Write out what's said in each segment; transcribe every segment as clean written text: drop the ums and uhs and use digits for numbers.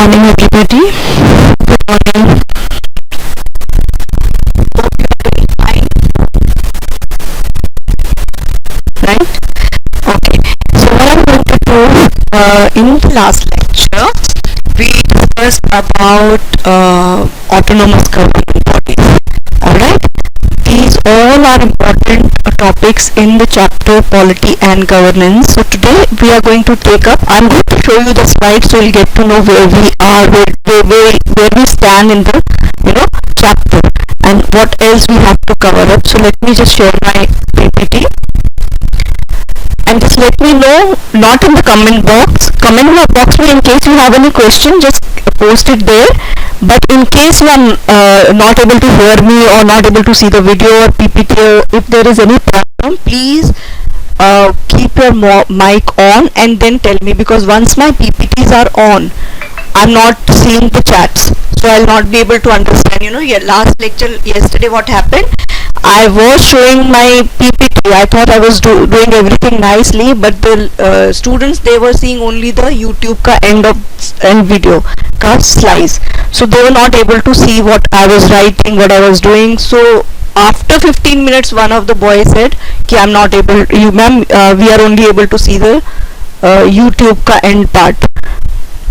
morning, everybody. Good morning. Hope you are doing fine, right? Okay. So what I'm going to do in the last lecture, we discussed about autonomous governing bodies. All right. These all are important topics in the chapter polity and governance. So today we are going to take up. I'm going to show you the slides so you'll get to know where we are, where we stand in the chapter, and what else we have to cover up. So let me just share my PPT and just let me know, not in the comment box in case you have any question, just post it there. But in case you are not able to hear me or not able to see the video or PPT, or if there is any problem, please keep your mic on and then tell me, because once my PPTs are on, I'm not seeing the chats, so I'll not be able to understand. Last lecture yesterday, what happened? I was showing my PPT. I thought I was doing everything nicely, but the students, they were seeing only the YouTube ka end video ka slice, so they were not able to see what I was writing, what I was doing. So after 15 minutes, one of the boys said, "Ki I'm not able. You ma'am, we are only able to see the YouTube ka end part."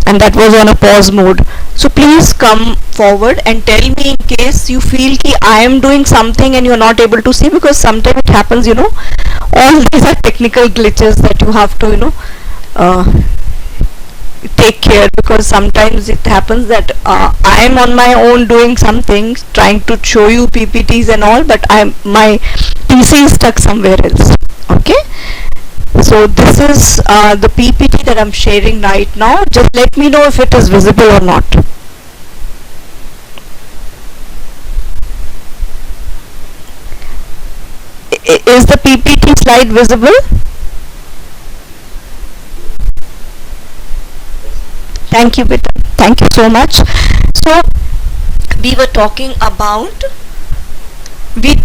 And that was on a pause mode. So please come forward and tell me in case you feel ki I am doing something and you're not able to see, because sometimes it happens, all these are technical glitches that you have to take care, because sometimes it happens that I am on my own doing something, trying to show you PPTs and all, but my PC is stuck somewhere else. Okay. So this is the PPT that I'm sharing right now. Just let me know if it is visible or not. Is the PPT slide visible? Thank you, Bita. Thank you so much. So we were talking about the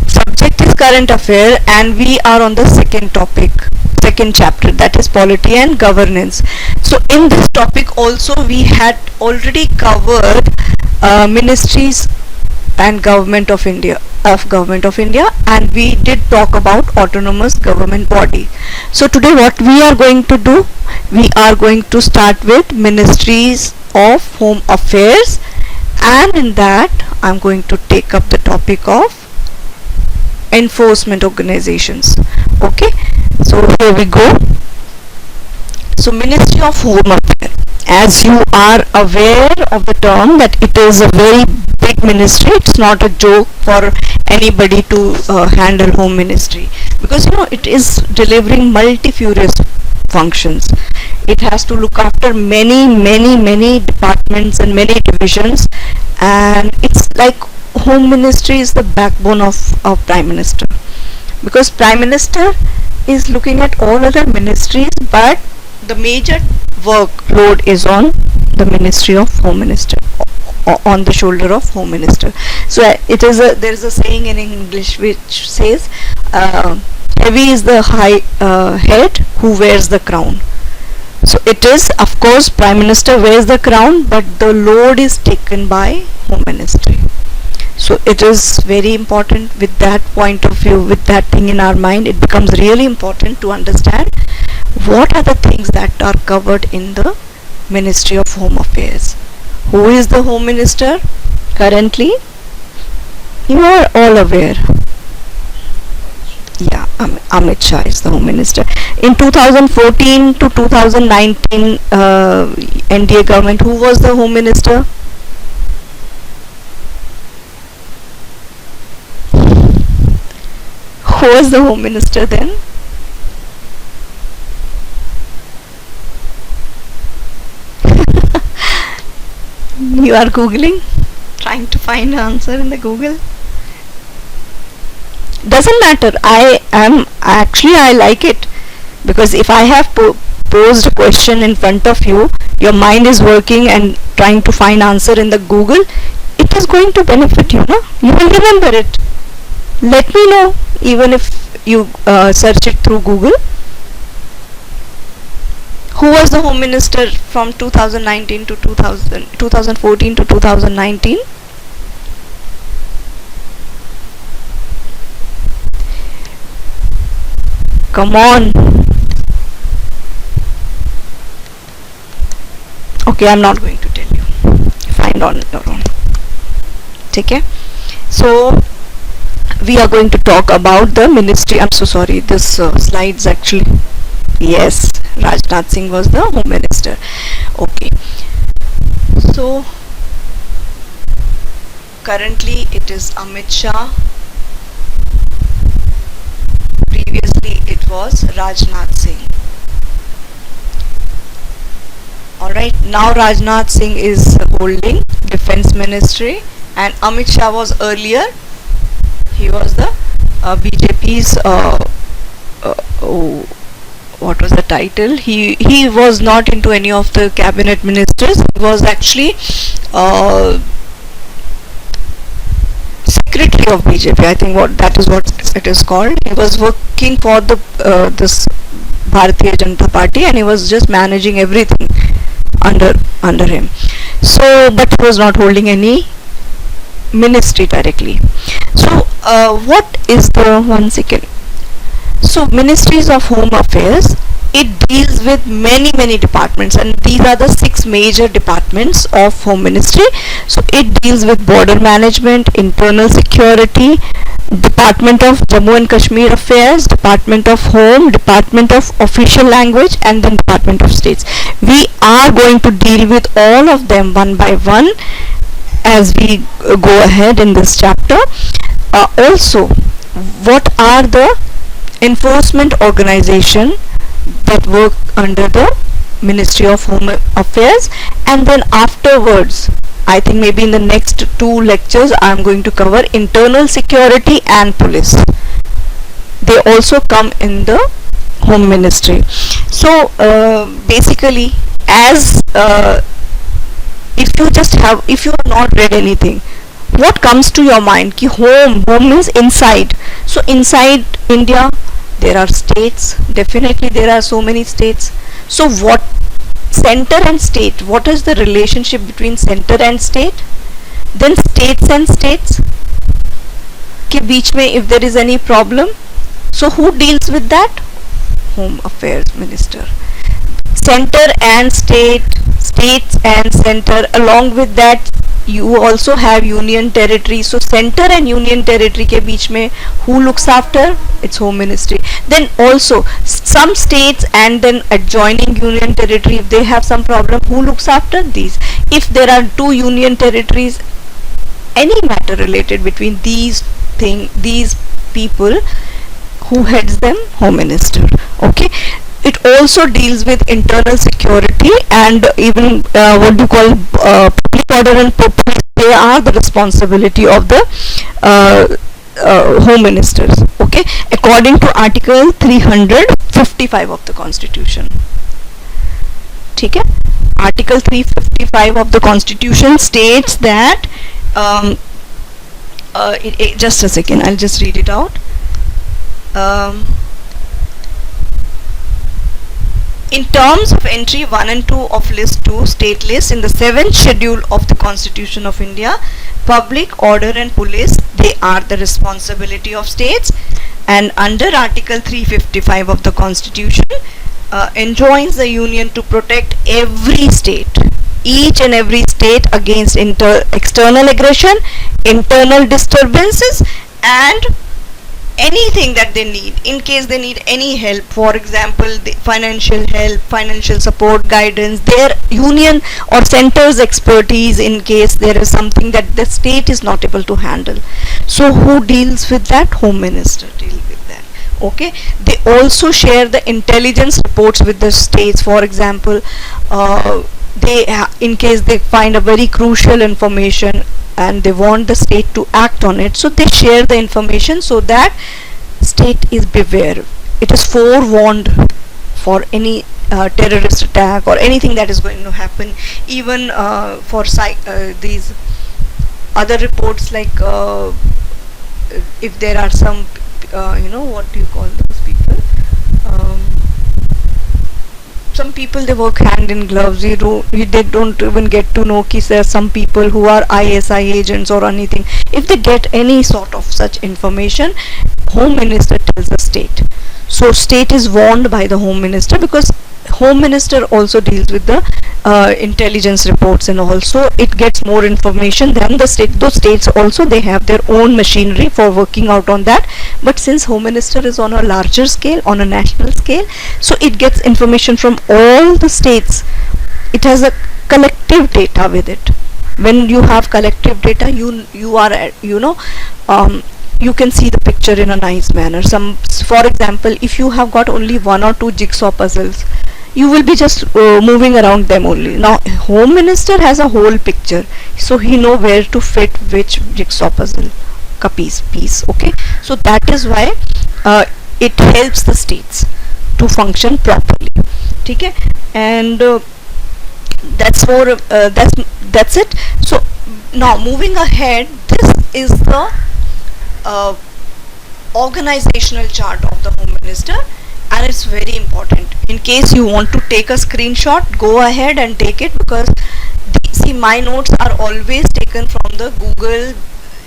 subject is current affair, and we are on the second chapter, that is polity and governance. So in this topic also we had already covered ministries and government of India, and we did talk about autonomous government body. So today what we are going to do, we are going to start with ministries of home affairs, and in that I'm going to take up the topic of enforcement organizations. Okay, so here we go. So Ministry of Home Affairs, as you are aware of the term, that it is a very big ministry. It's not a joke for anybody to handle home ministry, because it is delivering multifarious functions. It has to look after many departments and many divisions, and it's like home ministry is the backbone of our prime minister, because prime minister is looking at all other ministries, but the major workload is on the ministry of home minister, on the shoulder of home minister. So there is a saying in English which says, heavy is the head who wears the crown. So it is, of course, prime minister wears the crown, but the load is taken by home ministry. So it is very important. With that point of view, with that thing in our mind, it becomes really important to understand what are the things that are covered in the Ministry of Home Affairs. Who is the Home Minister currently? You are all aware. Yeah, Amit Shah is the Home Minister. In 2014 to 2019 NDA government, who was the Home Minister? Who was the Home Minister then? You are googling, trying to find an answer in the Google. Doesn't matter. I like it, because if I have posed a question in front of you, your mind is working and trying to find answer in the Google, it is going to benefit you, no? You will remember it. Let me know, even if you search it through Google. Who was the Home Minister from 2019 to 2014 to 2019? Come on. Okay, I'm not going to tell you. Find on your own. Okay? So we are going to talk about the ministry. I'm so sorry, this slides actually. Yes, Rajnath Singh was the Home Minister. Okay. So currently it is Amit Shah. Previously it was Rajnath Singh. Alright, now Rajnath Singh is holding Defense Ministry, and Amit Shah was earlier, he was the BJP's what was the title? He was not into any of the cabinet ministers. He was actually secretary of BJP. I think that is what it is called. He was working for the this Bharatiya Janata Party, and he was just managing everything under him. So, but he was not holding any ministry directly. So, what is the one second? So, Ministries of Home Affairs, it deals with many departments, and these are the 6 major departments of Home Ministry. So, it deals with border management, internal security, Department of Jammu and Kashmir Affairs, Department of Home, Department of Official Language, and then Department of States. We are going to deal with all of them one by one as we go ahead in this chapter. Also, what are the enforcement organization that work under the Ministry of Home Affairs, and then afterwards, I think maybe in the next 2 lectures I am going to cover internal security and police. They also come in the Home Ministry. So basically, as if you have not read anything, what comes to your mind? Ki home means inside. So inside India there are states, definitely there are so many states. So what center and state, what is the relationship between center and state? Then states and states के बीच में if there is any problem, so who deals with that? Home Affairs Minister. Center and states and center, along with that you also have union territory. So center and union territory के बीच में who looks after? It's Home Ministry. Then also some states and then adjoining union territory, if they have some problem, who looks after these? If there are 2 union territories, any matter related between these people, who heads them? Home Minister. Okay. It also deals with internal security and even what you call public order and police. They are the responsibility of the Home Ministers. Okay, according to Article 355 of the Constitution. ठीक है? Article 355 of the Constitution states that just a second, I'll just read it out. In terms of entry 1 and 2 of list 2 state list in the 7th schedule of the Constitution of India, public order and police, they are the responsibility of states, and under Article 355 of the Constitution enjoins the Union to protect every state, each and every state against external aggression, internal disturbances, and anything that they need, in case they need any help, for example financial help, financial support, guidance, their union or center's expertise in case there is something that the state is not able to handle. So who deals with that? Home Minister deal with that. Okay, they also share the intelligence reports with the states. For example, in case they find a very crucial information and they want the state to act on it, so they share the information so that state is beware, it is forewarned for any terrorist attack or anything that is going to happen. Even for these other reports, like if there are some what do you call those people, some people, they work hand in gloves. They don't even get to know कि there are some people who are ISI agents or anything. If they get any sort of such information, Home Minister tells the state. So state is warned by the Home Minister, because Home Minister also deals with the intelligence reports, and also it gets more information than the state. Those states also, they have their own machinery for working out on that, but since Home Minister is on a larger scale, on a national scale, so it gets information from all the states. It has a collective data with it. When you have collective data, you are you can see the picture in a nice manner. For example, if you have got only one or two jigsaw puzzles, you will be just moving around them only. Now Home Minister has a whole picture, so he know where to fit which jigsaw puzzle ka piece. Okay, so that is why it helps the states to function properly. Okay, and that's it. So now moving ahead, this is the organizational chart of the Home Minister, and it's very important. In case you want to take a screenshot, go ahead and take it, because see, my notes are always taken from the Google,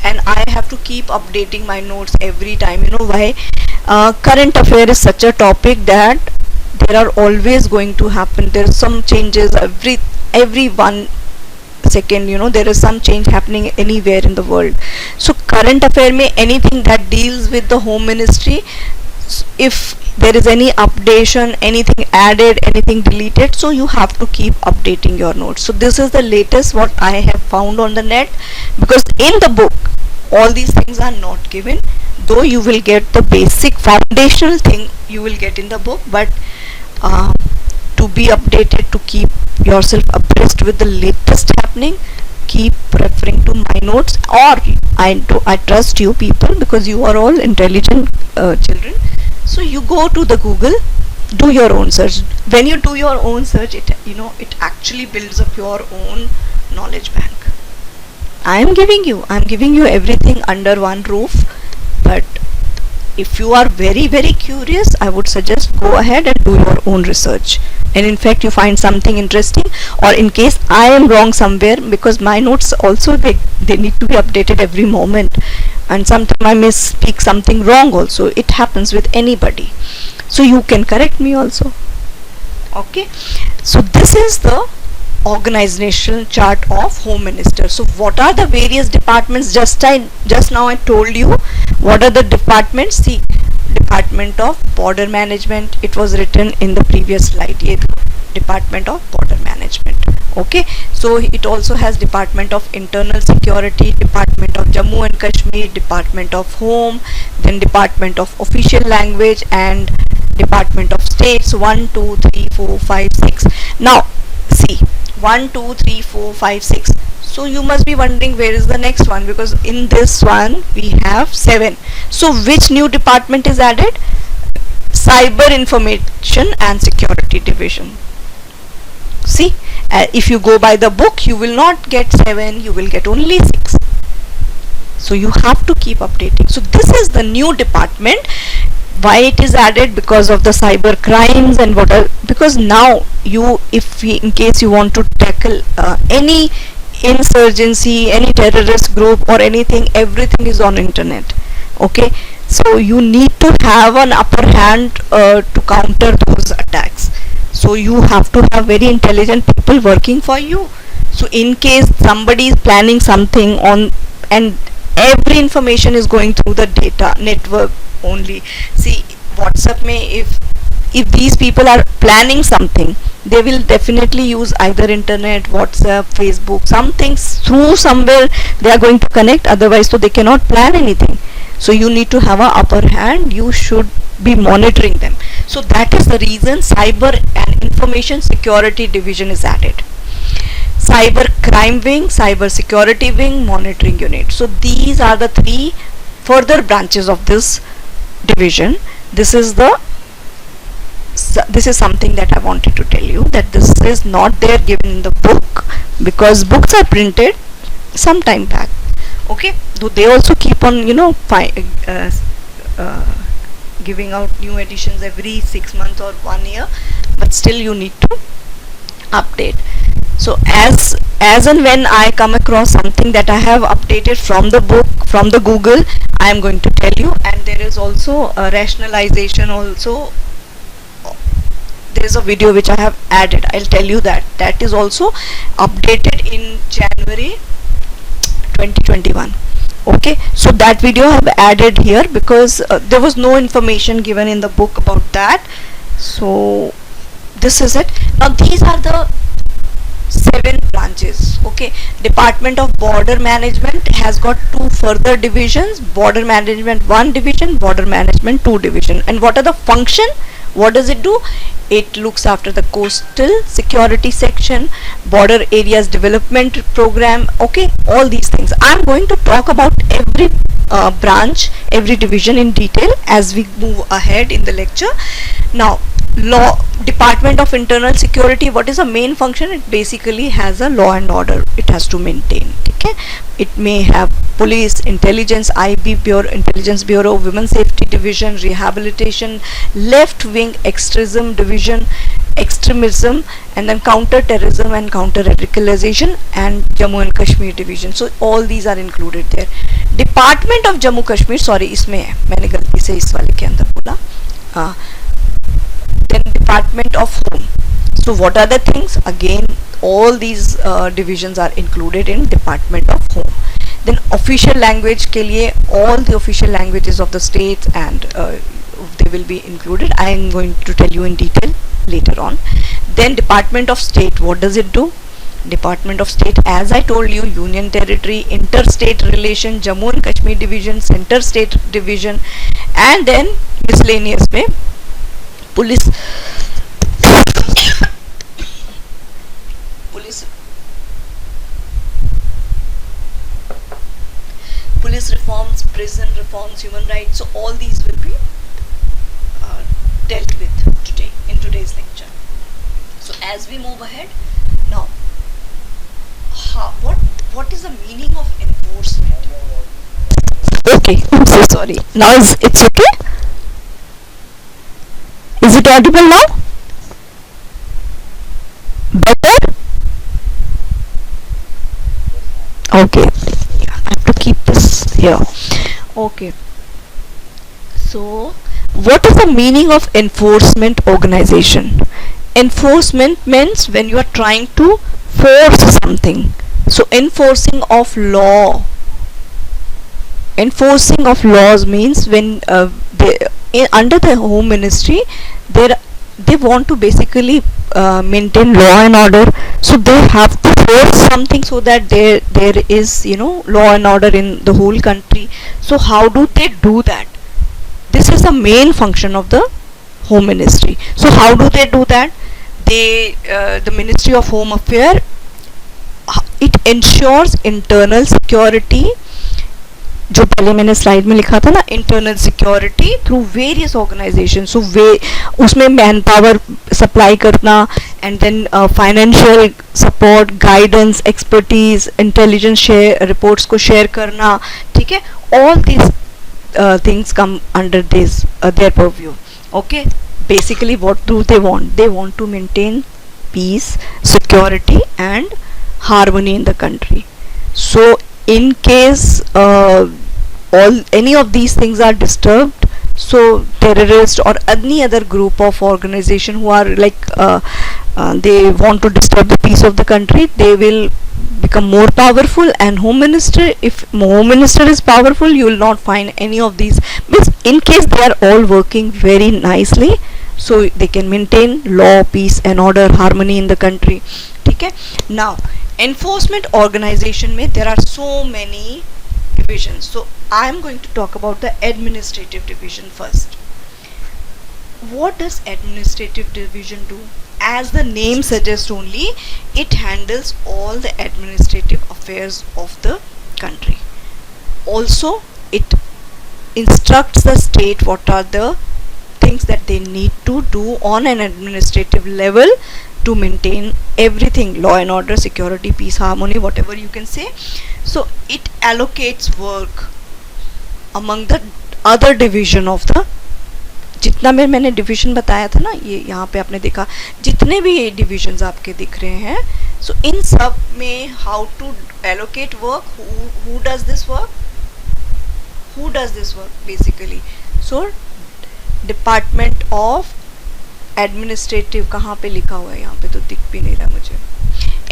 and I have to keep updating my notes every time. You know why? Current affair is such a topic that there are always going to happen. There are some changes every 1 second. There is some change happening anywhere in the world. So current affair mein anything that deals with the Home Ministry, if there is any updation, anything added, anything deleted, so you have to keep updating your notes. So this is the latest what I have found on the net, because in the book all these things are not given, though you will get the basic foundational thing you will get in the book, but to be updated, to keep yourself abreast with the latest happening, keep referring to my notes, or I trust you people, because you are all intelligent children. So you go to the Google, do your own search. When you do your own search, it actually builds up your own knowledge bank. I am giving you everything under one roof, but if you are very, very curious, I would suggest go ahead and do your own research. And in fact, you find something interesting, or in case I am wrong somewhere, because my notes also, they need to be updated every moment, and sometimes I may speak something wrong also. It happens with anybody, so you can correct me also. Okay, so this is the organizational chart of Home Minister. So what are the various departments? Just now I told you what are the departments. See, Department of Border Management, it was written in the previous slide. Department of Border Management. Okay, so it also has Department of Internal Security, Department of Jammu and Kashmir, Department of Home, then Department of Official Language, and Department of States. 1 2 3 4 5 6. Now see, 1 2 3 4 5 6. So you must be wondering where is the next one, because in this one we have 7. So which new department is added? Cyber Information and Security Division. See, if you go by the book, you will not get 7, you will get only 6. So you have to keep updating. So this is the new department. Why it is added? Because of the cyber crimes and what are, because now in case you want to tackle any insurgency, any terrorist group or anything, everything is on internet. Okay, so you need to have an upper hand to counter those attacks. So you have to have very intelligent people working for you. So in case somebody is planning something on, and every information is going through the data network only. See, WhatsApp may, if these people are planning something, they will definitely use either internet, WhatsApp, Facebook, something through somewhere they are going to connect, otherwise so they cannot plan anything. So you need to have an upper hand, you should be monitoring them. So that is the reason Cyber and Information Security Division is added. Cyber Crime Wing, Cyber Security Wing, Monitoring Unit. So these are the 3 further branches of this division. This is something that I wanted to tell you, that this is not there given in the book, because books are printed some time back. Okay, though they also keep on giving out new editions every 6 months or 1 year, but still you need to update. So as and when I come across something that I have updated from the book, from the Google, I am going to tell you. And there is also a rationalization also. There is a video which I have added, I'll tell you that. That is also updated in January 2021. Okay, so that video I have added here because there was no information given in the book about that. So this is it. Now these are the 7 branches. Okay, Department of Border Management has got 2 further divisions: Border Management 1 division, Border Management 2 division. And what are the function? What does it do? It looks after the coastal security section, border areas development program. Okay, all these things. I'm going to talk about every branch, every division in detail as we move ahead in the lecture. Now, law Department of Internal Security, what is the main function? It basically has a law and order it has to maintain. Okay, it may have police, intelligence, IB bureau, intelligence bureau, women safety division, rehabilitation, left wing extremism division, extremism, and then counter terrorism and counter radicalization, and Jammu and Kashmir division. So all these are included there. Department of Jammu Kashmir, sorry इसमें है, मैंने गलती से इस वाले के अंदर बोला. Then Department of Home. So what are the things? Again, all these divisions are included in Department of Home. Then official language के लिए all the official languages of the states, and they will be included. I am going to tell you in detail later on. Then Department of State, what does it do? Department of State, as I told you, Union Territory, Interstate Relation, Jammu and Kashmir Division, Center State Division, and then miscellaneous में police police reforms, prison reforms, human rights. So all these will be dealt with today in today's lecture. So as we move ahead, now what is the meaning of enforcement? Okay, I'm so sorry. Now it's okay? Is it audible now? Better? Okay. Yeah, I have to keep this here. Okay. So, what is the meaning of enforcement organization? Enforcement means when you are trying to force something. So, enforcing of law. Enforcing of laws means when under the Home Ministry, they want to basically maintain law and order. So they have to force something so that there is law and order in the whole country. So how do they do that? This is the main function of the Home Ministry. So how do they do that? The Ministry of Home Affairs, it ensures internal security, जो पहले मैंने slide में लिखा था ना, internal security through various organisation. So उसमें man power supply करना, and then financial support, guidance, expertise, intelligence share, reports को शेयर करना. ठीक है, all this things come under this their purview. Okay, basically what do they want? They want to maintain peace, security and harmony in the country. So in case any of these things are disturbed, so terrorist or any other group of organization who are like they want to disturb the peace of the country, they will become more powerful. And if home minister is powerful, you will not find any of these. But in case they are all working very nicely, so they can maintain law, peace and order, harmony in the country. Okay, now enforcement organization mein there are so many divisions. So I am going to talk about the administrative division first. What does administrative division do? As the name suggests only, it handles all the administrative affairs of the country. Also, it instructs the state what are the things that they need to do on an administrative level to maintain everything, law and order, security, peace, harmony, whatever you can say. So it allocates work among the other division of the जितना भी मैंने division बताया था ना, ये यहाँ पे आपने देखा जितने भी ये डिविजन्स आपके दिख रहे हैं, सो इन सब में how to allocate work, who does this work, who does this work basically, so department of administrative, कहाँ पे लिखा हुआ है, यहाँ पे तो दिख भी नहीं रहा मुझे।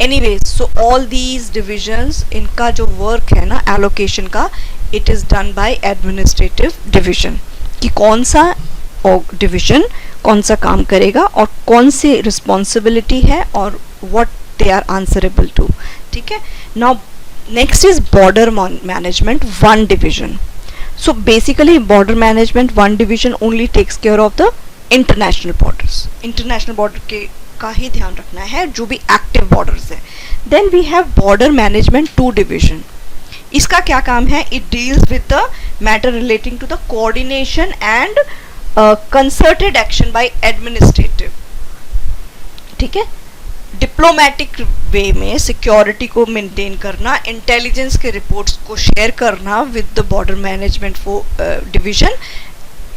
Anyways, so all these divisions, इनका जो वर्क है ना एलोकेशन का, it is done by administrative division, कि कौन सा डिवीजन कौन सा काम करेगा और कौन सी रिस्पॉन्सिबिलिटी है और what they are answerable to. ठीक है, now next is border management one division. So basically border management one division only takes care of the international borders, international border के का ही ध्यान रखना है, जो भी एक्टिव बॉर्डर्स है। Then we have border management to division. इसका क्या काम है, it deals with the matter relating to the coordination and concerted action by administrative. ठीक है, डिप्लोमेटिक वे में सिक्योरिटी को मेंटेन करना, इंटेलिजेंस के रिपोर्ट्स को शेयर करना with the border management division,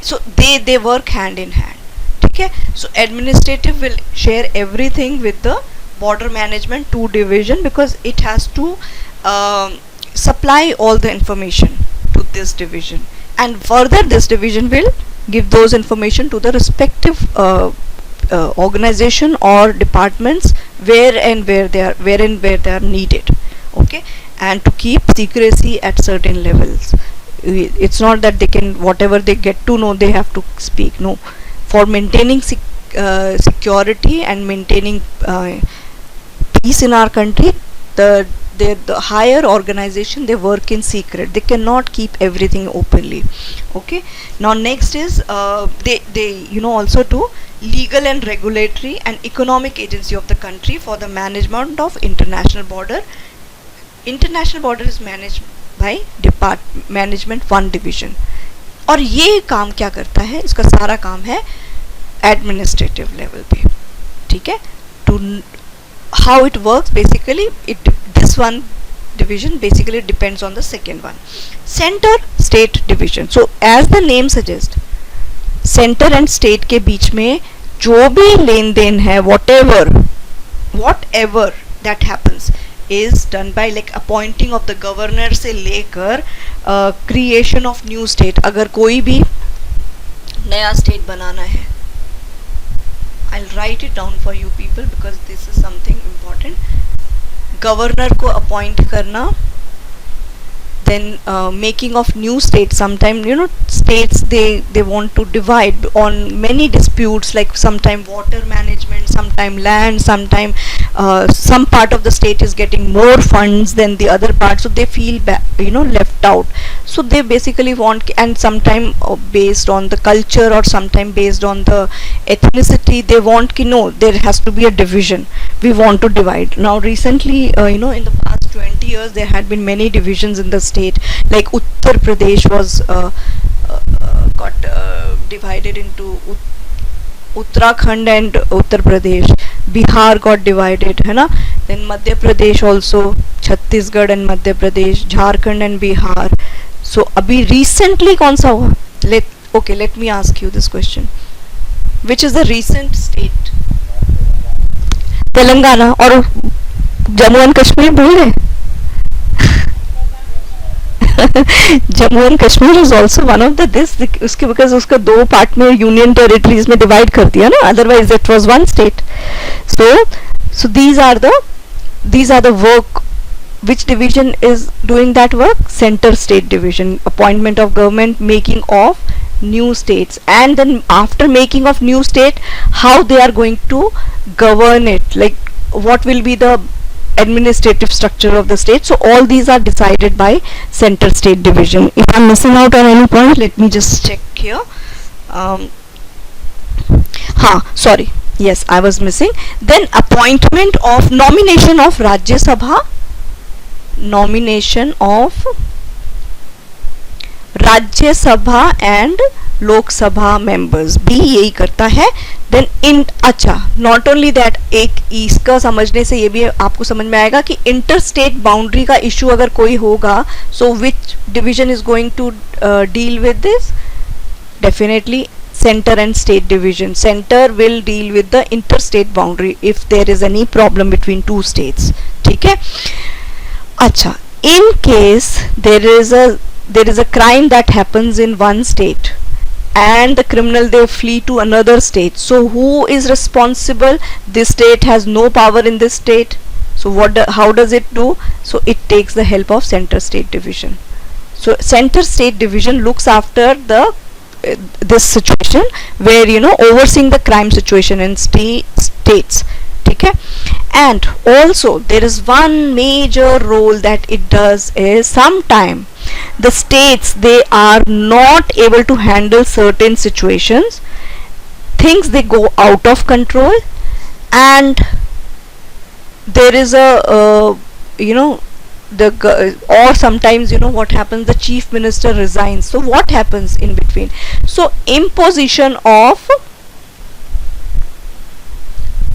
so they work hand in hand. ठीक है, so administrative will share everything with the border management to division because it has to supply all the information to this division, and further this division will give those information to the respective organization or departments where they are needed. Okay, and to keep secrecy at certain levels. It's not that they can, whatever they get to know they have to speak. No, for maintaining security and maintaining peace in our country, the higher organization, they work in secret, they cannot keep everything openly. Okay, now next is they also do legal and regulatory and economic agency of the country for the management of international border. International border is managed by management one division, और ये काम क्या करता है, इसका सारा काम है एडमिनिस्ट्रेटिव लेवल पे। ठीक है, to how it works basically, this one division basically depends on the second one. Center state division, so as the name suggests, center and state के बीच में जो भी लेन देन है, whatever that happens is done by like appointing of the governor से लेकर creation of new state। अगर कोई भी नया state बनाना है, I'll write it down for you people because this is something important. Governor को appoint करना, then making of new states. Sometime states they want to divide on many disputes, like sometime water management, sometime land, sometime some part of the state is getting more funds than the other part, so they feel left out. So they basically want, and sometime based on the culture or sometime based on the ethnicity, they want no, there has to be a division, we want to divide. Now recently in the past 20 years there had been many divisions in the state, like Uttar Pradesh was got divided into Uttarakhand and Uttar Pradesh, Bihar got divided, है ना, then Madhya Pradesh also, Chhattisgarh and Madhya Pradesh, Jharkhand and Bihar. So अभी recently कौन सा हुआ? Let me ask you this question, which is the recent state? Telangana और Jammu and Kashmir भूल गए? Jammu and Kashmir is also one of the this, उसके because उसका दो पार्ट में यूनियन टेरिटरीज में डिवाइड कर दिया ना, otherwise it was one state. So these are the work. Which division is doing that work? Center state division, appointment of government, making of new states, and then after making of new state, how they are going to govern it, like what will be the administrative structure of the state. So all these are decided by center state division. If I'm missing out on any point, let me just check here. Sorry, yes, I was missing. Then appointment of nomination of Rajya Sabha, nomination of राज्य सभा and लोक सभा members भी यही करता है. Then in अच्छा not only that, एक इसका समझने से ये भी आपको समझ में आएगा कि इंटर स्टेट बाउंड्री का इशू अगर कोई होगा, so which division is going to deal with this? Definitely center and state division. Center will deal with the interstate boundary if there is any problem between two states. ठीक है. अच्छा, in case there is a crime that happens in one state and the criminal they flee to another state, so who is responsible? This state has no power in this state, so how does it do? So it takes the help of center state division. So center state division looks after the this situation where, you know, overseeing the crime situation in states. Okay. And also there is one major role that it does is sometime the states, they are not able to handle certain situations, things they go out of control, and there is a you know, or sometimes, you know, what happens, the chief minister resigns. So what happens in between? So imposition of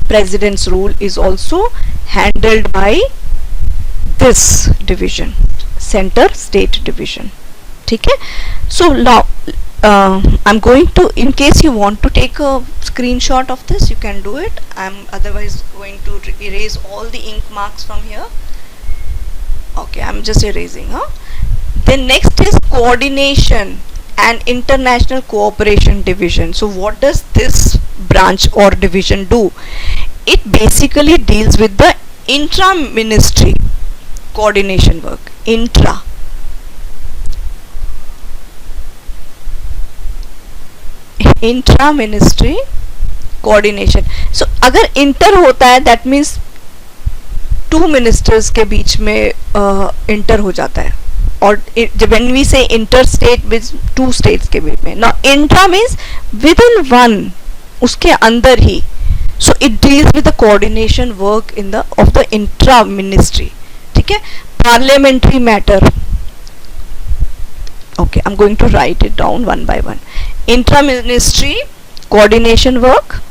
president's rule is also handled by this division, center state division. ठीक है. So now I'm going to, in case you want to take a screenshot of this, you can do it. I'm otherwise going to erase all the ink marks from here. Okay, I'm just erasing. Then next is coordination and international cooperation division. So what does this branch or division do? It basically deals with the intra-ministry coordination work. Intra-ministry coordination. So अगर inter होता है, that means to ministers के बीच में inter हो जाता है. और when we say interstate with two states के बीच में, now intra means within one, उसके अंदर ही. So it deals with the coordination work in the of the intra ministry. ठीक है. Parliamentary matter. Okay, I'm going to write it down one by one. Intra ministry coordination work,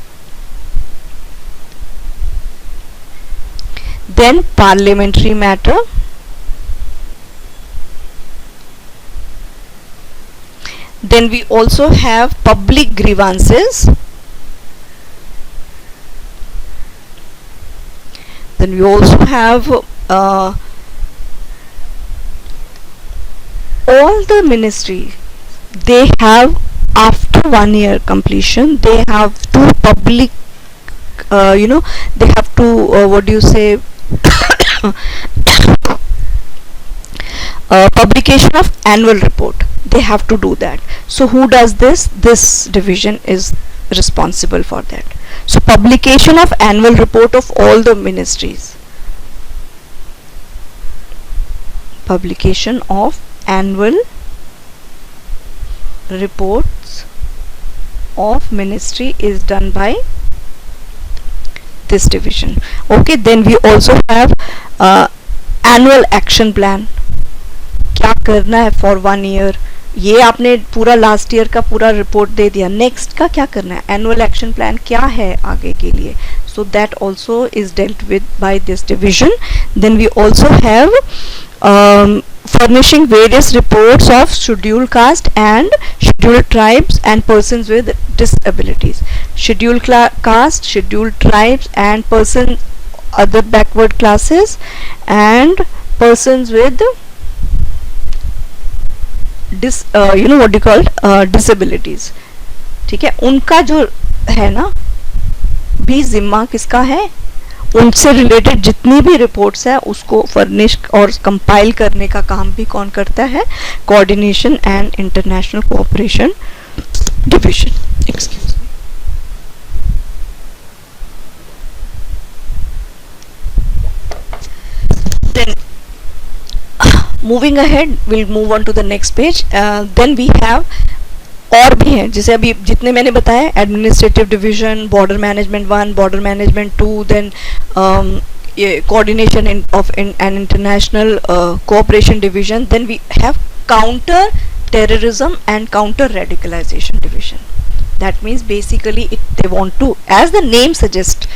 then parliamentary matter, then we also have public grievances, then we also have all the ministry, they have, after 1 year completion, they have to public you know, they have to what do you say publication of annual report. They have to do that. So who does this? This division is responsible for that. So publication of annual report of all the ministries. Publication of annual reports of ministry is done by this division. Okay, then we also have annual action plan. क्या करना है for 1 year. ये आपने पूरा last year का पूरा report दे दिया, next का क्या करना है, एनुअल एक्शन प्लान क्या है आगे के लिए. So that also is dealt with by this division. Then we also have furnishing various reports of scheduled caste and scheduled tribes and persons with disabilities. Scheduled caste, scheduled tribes and other backward classes and persons with you know what you call disabilities. ठीक है. उनका जो है ना भी जिम्मा किसका है, उनसे रिलेटेड जितनी भी रिपोर्ट्स है उसको फर्निश और कंपाइल करने का काम भी कौन करता है, coordination and international cooperation division. Excuse me. Then moving ahead, will move on to the next page. Then we have और भी हैं, जैसे अभी जितने मैंने बताया, administrative division, border management 1, border management 2, then coordination of and international cooperation division. Then we have counter terrorism and counter radicalisation division. That means basically they want to, as the name suggests,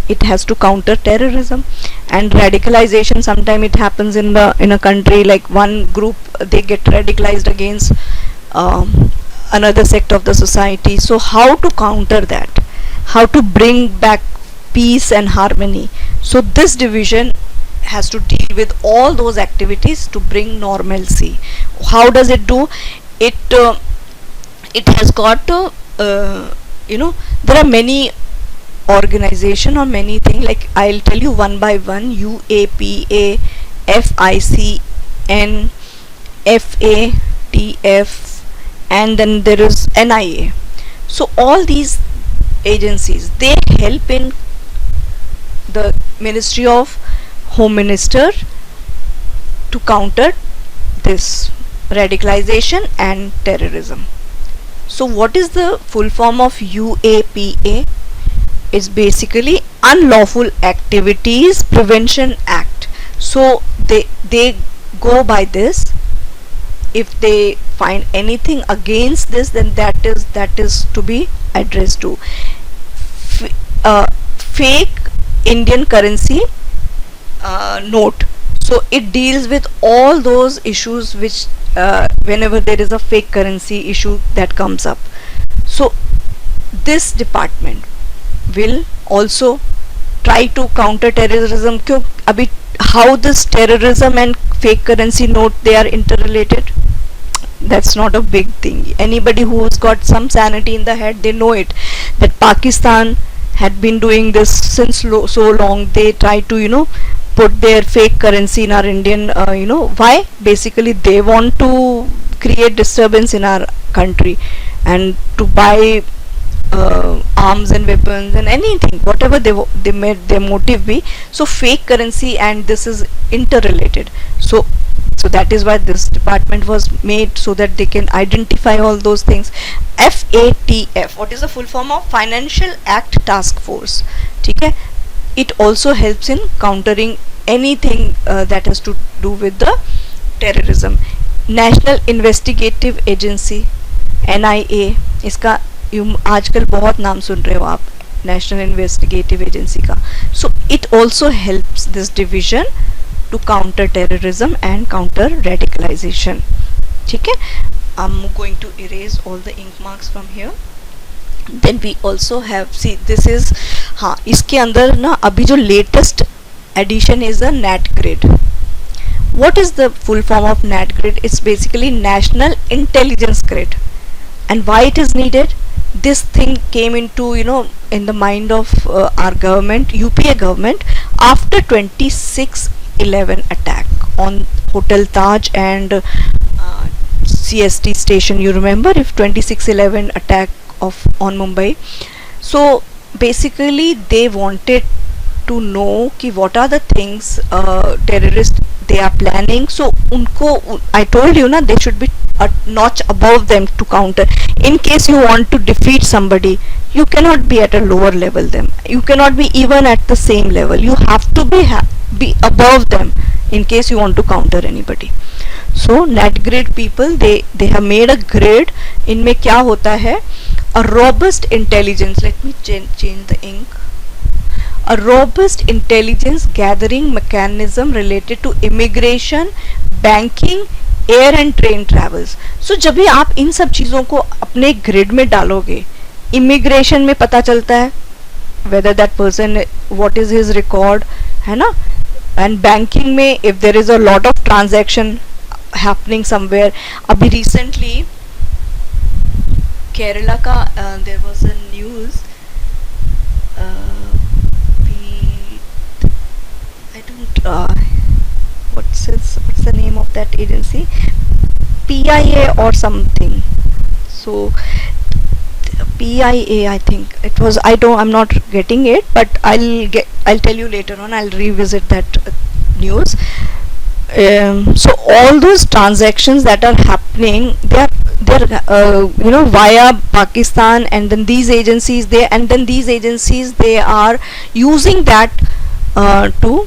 it has to counter terrorism and radicalization. Sometimes it happens in a country, like one group they get radicalized against another sect of the society. So how to counter that, how to bring back peace and harmony? So this division has to deal with all those activities to bring normalcy. How does it do it? It has got there are many organization or many things, like I'll tell you one by one: UAPA, FICN, FATF, and then there is NIA. So all these agencies, they help in the Ministry of Home Minister to counter this radicalization and terrorism. So what is the full form of UAPA? It's basically Unlawful Activities Prevention Act. So they go by this. If they find anything against this, then that is to be addressed to. Fake Indian currency note. So it deals with all those issues which whenever there is a fake currency issue that comes up. So this department will also try to counter terrorism. Abhi, how this terrorism and fake currency note, they are interrelated? That's not a big thing. Anybody who's got some sanity in the head, they know it, that Pakistan had been doing this since so long. They try to put their fake currency in our Indian, why? Basically they want to create disturbance in our country and to buy arms and weapons and anything, whatever they made their motive be. So fake currency and this is interrelated. So that is why this department was made, so that they can identify all those things. FATF, what is the full form of? Financial Act Task Force. Okay? It also helps in countering anything that has to do with the terrorism. National Investigative Agency, NIA, इसका आजकल बहुत नाम सुन रहे हो आप, national investigative agency का. So it also helps this division to counter terrorism and counter radicalization. ठीक है, I'm going to erase all the ink marks from here. Then we also have, see this is, हाँ इसके अंदर ना अभी जो latest addition is a NatGrid. What is the full form of NatGrid? It's basically National Intelligence Grid. And why it is needed? This thing came into in the mind of our government, UPA government, after 26/11 attack on Hotel Taj and CST station. You remember, if 26/11 attack on Mumbai. So basically they wanted to know कि what are the things terrorists they are planning. So उनको, I told you ना, they should be a notch above them to counter. In case you want to defeat somebody, you cannot be at a lower level them. You cannot be even at the same level. You have to be above them in case you want to counter anybody. So NatGrid people, they have made a grid. इनमें क्या होता है? A robust intelligence. Let me change the ink. A robust intelligence gathering mechanism related to immigration, banking, air and train travels. So जब भी आप इन सब चीज़ों को अपने ग्रिड में डालोगे, इमिग्रेशन में पता चलता है whether that person, what is his record, है ना? And banking में, if there is a lot of transaction happening somewhere. अभी recently केरला का there was a news. What's the name of that agency? PIA or something. So PIA, I think it was. I'm not getting it, but I'll tell you later on. I'll revisit that news. So all those transactions that are happening, they're via Pakistan, and then these agencies they are using that to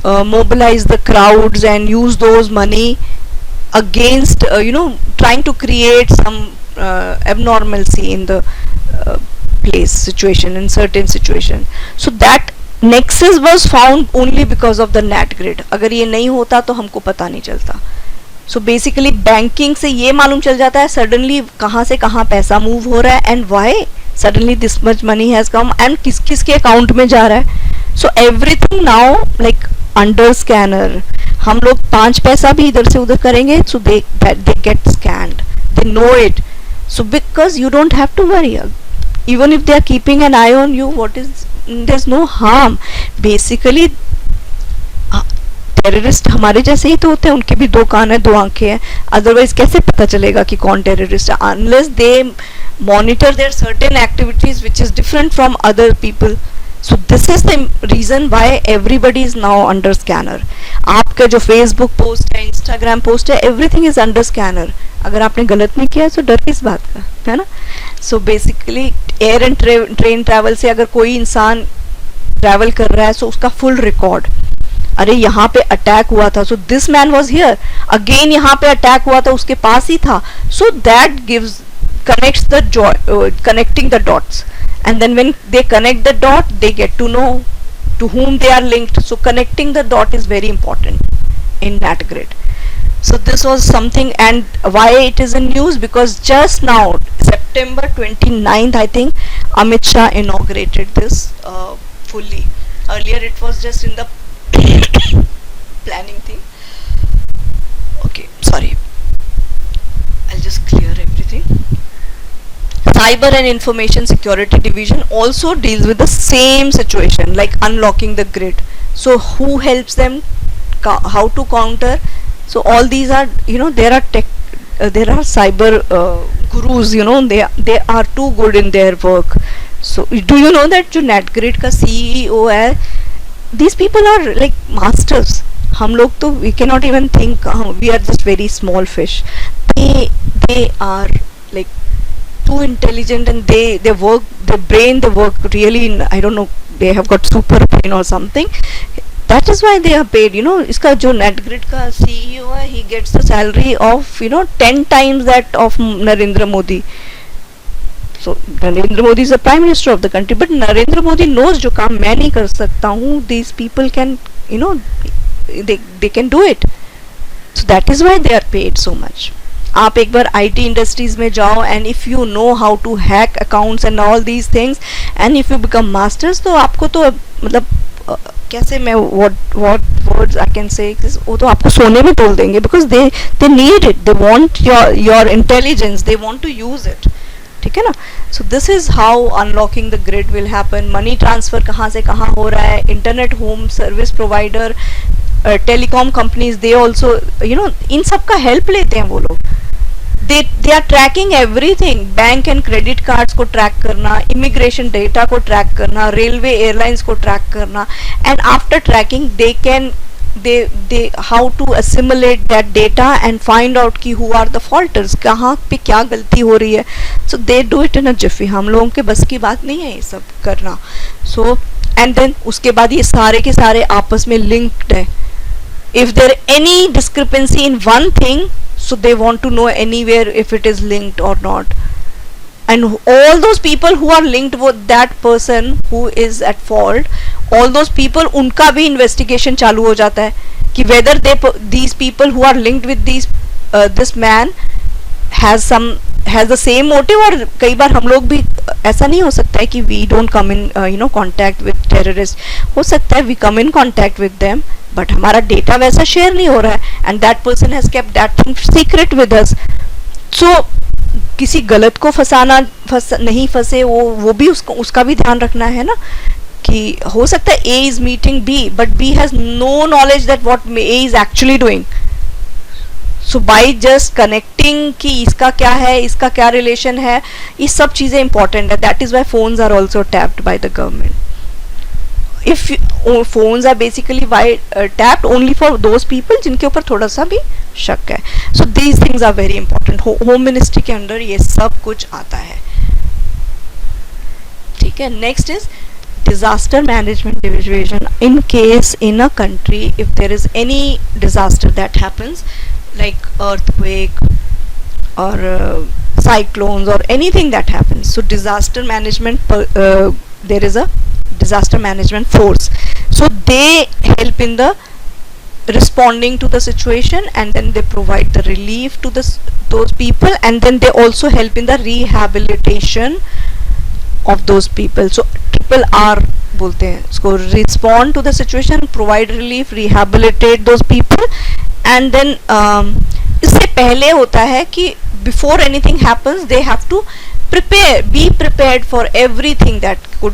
mobilize the crowds and use those money against trying to create some abnormalcy in the in certain situation. So that nexus was found only because of the NatGrid. अगर ये नहीं होता तो हमको पता नहीं चलता. So basically banking से ये मालूम चल जाता है सडनली कहाँ से कहाँ पैसा मूव हो रहा है and why suddenly this much money has come and किस किस के अकाउंट में जा रहा है. So everything now like under scanner. हम लोग 5 पैसा भी इधर से उधर करेंगे so they get scanned, they know it. So because you don't have to worry, even if they are keeping an eye on you, what is, there's no harm basically. Terrorist हमारे जैसे ही तो होते हैं, उनके भी 2 कान है 2 आंखें हैं, अदरवाइज कैसे पता चलेगा कि कौन टेररिस्ट है, unless they monitor their certain activities which is different from other people. So this is the reason why everybody is now under scanner. आपका जो फेसबुक पोस्ट है, इंस्टाग्राम पोस्ट है, एवरीथिंग इज अंडर स्कैनर. अगर आपने गलत नहीं किया तो डर किस बात का, है ना. So basically air and train travel से अगर कोई इंसान ट्रैवल कर रहा है तो उसका फुल रिकॉर्ड, अरे यहाँ पे अटैक हुआ था, so this man was here, again यहाँ पे अटैक हुआ था, उसके पास ही था. So that gives connecting the dots, and then when they connect the dot they get to know to whom they are linked. So connecting the dot is very important in NatGrid. So this was something, and why it is in news, because just now September 29th I think Amit Shah inaugurated this fully. Earlier it was just in the planning thing. Okay, sorry, I'll just clear everything. Cyber and Information Security Division also deals with the same situation, like unlocking the grid. So who helps them, how to counter. So all these are, there are there are cyber gurus, they are too good in their work. So do you know that जो NatGrid का CEO है, these people are like masters. हम लोग तो we cannot even think, we are just very small fish. They are like too intelligent, and they work, their brain, they work really in, I don't know, they have got super brain or something. That is why they are paid. इसका जो NatGrid का CEO है, he gets the salary of 10 times that of Narendra Modi. So Narendra Modi is the prime minister of the country, but Narendra Modi knows जो काम मैं नहीं कर सकता हूँ, these people can, they can do it. So that is why they are paid so much. आप एक बार IT industries में जाओ, and if you know how to hack accounts and all these things, and if you become masters, तो आपको तो मतलब कैसे मैं what words I can say, वो तो आपको सोने में तोल देंगे, because they need it, they want your intelligence, they want to use it. ठीक है ना. सो this is how unlocking the grid will happen. Money transfer कहाँ से कहाँ हो रहा है, internet home service provider, telecom companies, they also in सब का हेल्प लेते हैं वो लोग. they are tracking everything. Bank and credit cards को ट्रैक करना, इमिग्रेशन डेटा को ट्रैक करना, रेलवे एयरलाइंस को ट्रैक करना, and after tracking they how to assimilate that data and find out कि who are the faulters, कहाँ पे क्या गलती हो रही है. So they do it in a jiffy. हम लोगों के बस की बात नहीं है ये सब करना. So and then उसके बाद ये सारे के सारे आपस में linked है. If there any discrepancy in one thing, so they want to know anywhere if it is linked or not. And all those people who are linked with that person who is at fault, all those people, उनका भी investigation चालू हो जाता है कि whether these people who are linked with this man has the same motive. और कई बार हम लोग भी ऐसा नहीं हो सकता है कि we don't come in contact with terrorists. हो सकता है we come in contact with them, but हमारा data वैसा share नहीं हो रहा है, and that person has kept that thing secret with us. So किसी गलत को नहीं फंसे, वो भी उसका भी ध्यान रखना है ना, कि हो सकता है A is meeting B, but B has no knowledge that what A is actually doing. So by just connecting कि इसका क्या है, इसका क्या relation है, ये सब चीज़ें important है. That is why phones are also tapped by the government. If phones are basically tapped only for those people जिनके ऊपर थोड़ा सा भी शक है. So these things are very important. Home ministry के अंदर ये सब कुछ आता है. ठीक है. Next is disaster management division. In case in a country, if there is any disaster that happens, like earthquake or cyclones or anything that happens, so disaster management, there is a disaster management force. So they help in the responding to the situation, and then they provide the relief to those people, and then they also help in the rehabilitation of those people. So triple R बोलते हैं इसको, respond to the situation, provide relief, rehabilitate those people, and then इससे पहले होता है कि before anything happens they have to be prepared for everything that could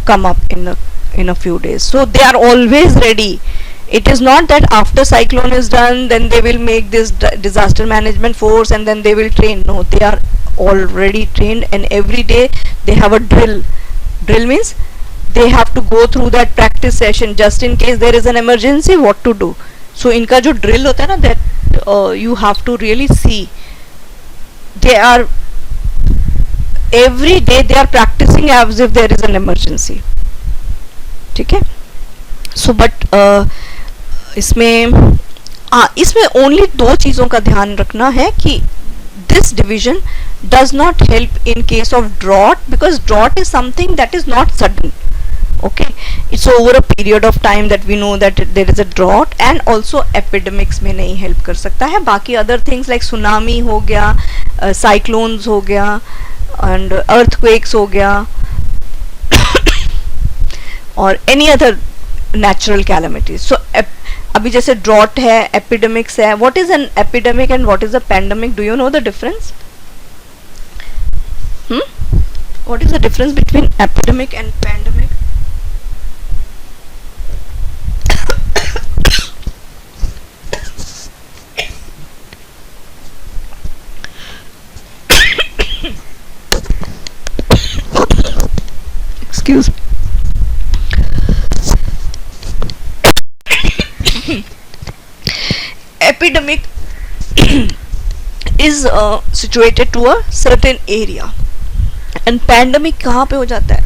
come up in a few days. So they are always ready. It is not that after cyclone is done then they will make this disaster management force and then they will train. No, they are already trained, and every day they have a drill. Drill means they have to go through that practice session just in case there is an emergency, what to do. So इनका जो drill होता है ना, that you have to really see. They are every day they are practicing as if there is an emergency. ठीक है. So but इसमें only दो चीज़ों का ध्यान रखना है कि this division does not help in case of drought, because drought is something that is not sudden. Okay, it's over a period of time that we know that there is a drought, and also epidemics में नहीं help कर सकता है. बाकी other things like tsunami हो गया, cyclones हो गया, and earthquakes हो गया, और any other natural calamities. So अभी जैसे drought है, epidemics है. What is an epidemic and what is a pandemic? Do you know the difference? What is the difference between epidemic and pandemic? Excuse me. Epidemic is situated to a certain area, and pandemic कहाँ पे हो जाता है?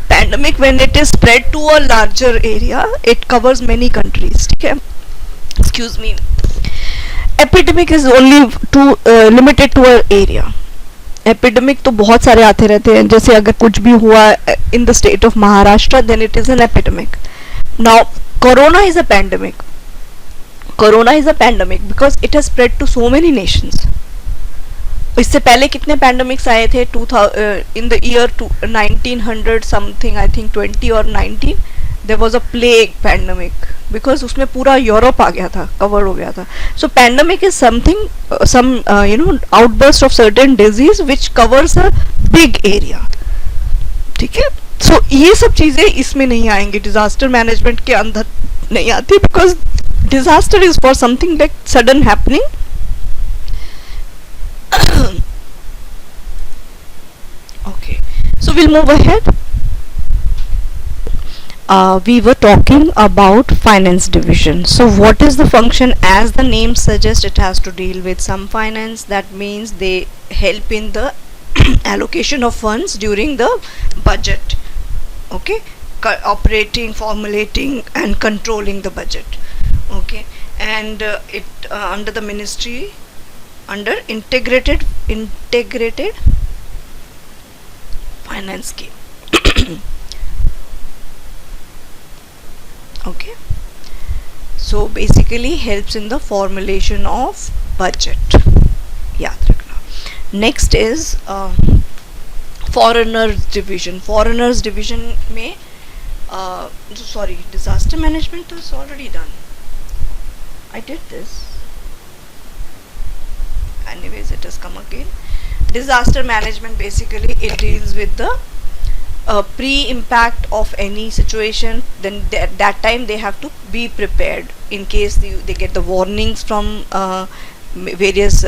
Pandemic when it is spread to a larger area, it covers many countries. ठीक है? Excuse me. Epidemic is only limited to an area. Epidemic तो बहुत सारे आते रहते हैं. जैसे अगर कुछ भी हुआ in the state of Maharashtra, then it is an epidemic. Now Corona is a pandemic. Corona is a pandemic because it has spread to so many nations. इससे पहले कितने pandemics आए थे? In the year 1900 something, I think 20 or 19, there was a plague pandemic because उसमें पूरा Europe आ गया था, cover हो गया था. So pandemic is something, some outburst of certain disease which covers a big area. ठीक है. So ये सब चीजें इसमें नहीं आएंगी, डिजास्टर मैनेजमेंट के अंदर नहीं आती, because disaster is for something like sudden happening. Okay, so we'll move ahead. We were talking about finance division. So what is the function? As the name suggests, it has to deal with some finance. That means they help in the allocation of funds during the budget. Okay, operating, formulating and controlling the budget. Okay, and it under the ministry, under integrated finance scheme. Okay, so basically helps in the formulation of budget. याद रखना. Next is foreigners division. Foreigners division में disaster management is already done. I did this. Anyways, it has come again. Disaster management, basically it deals with the pre-impact of any situation. Then that time they have to be prepared in case they get the warnings from various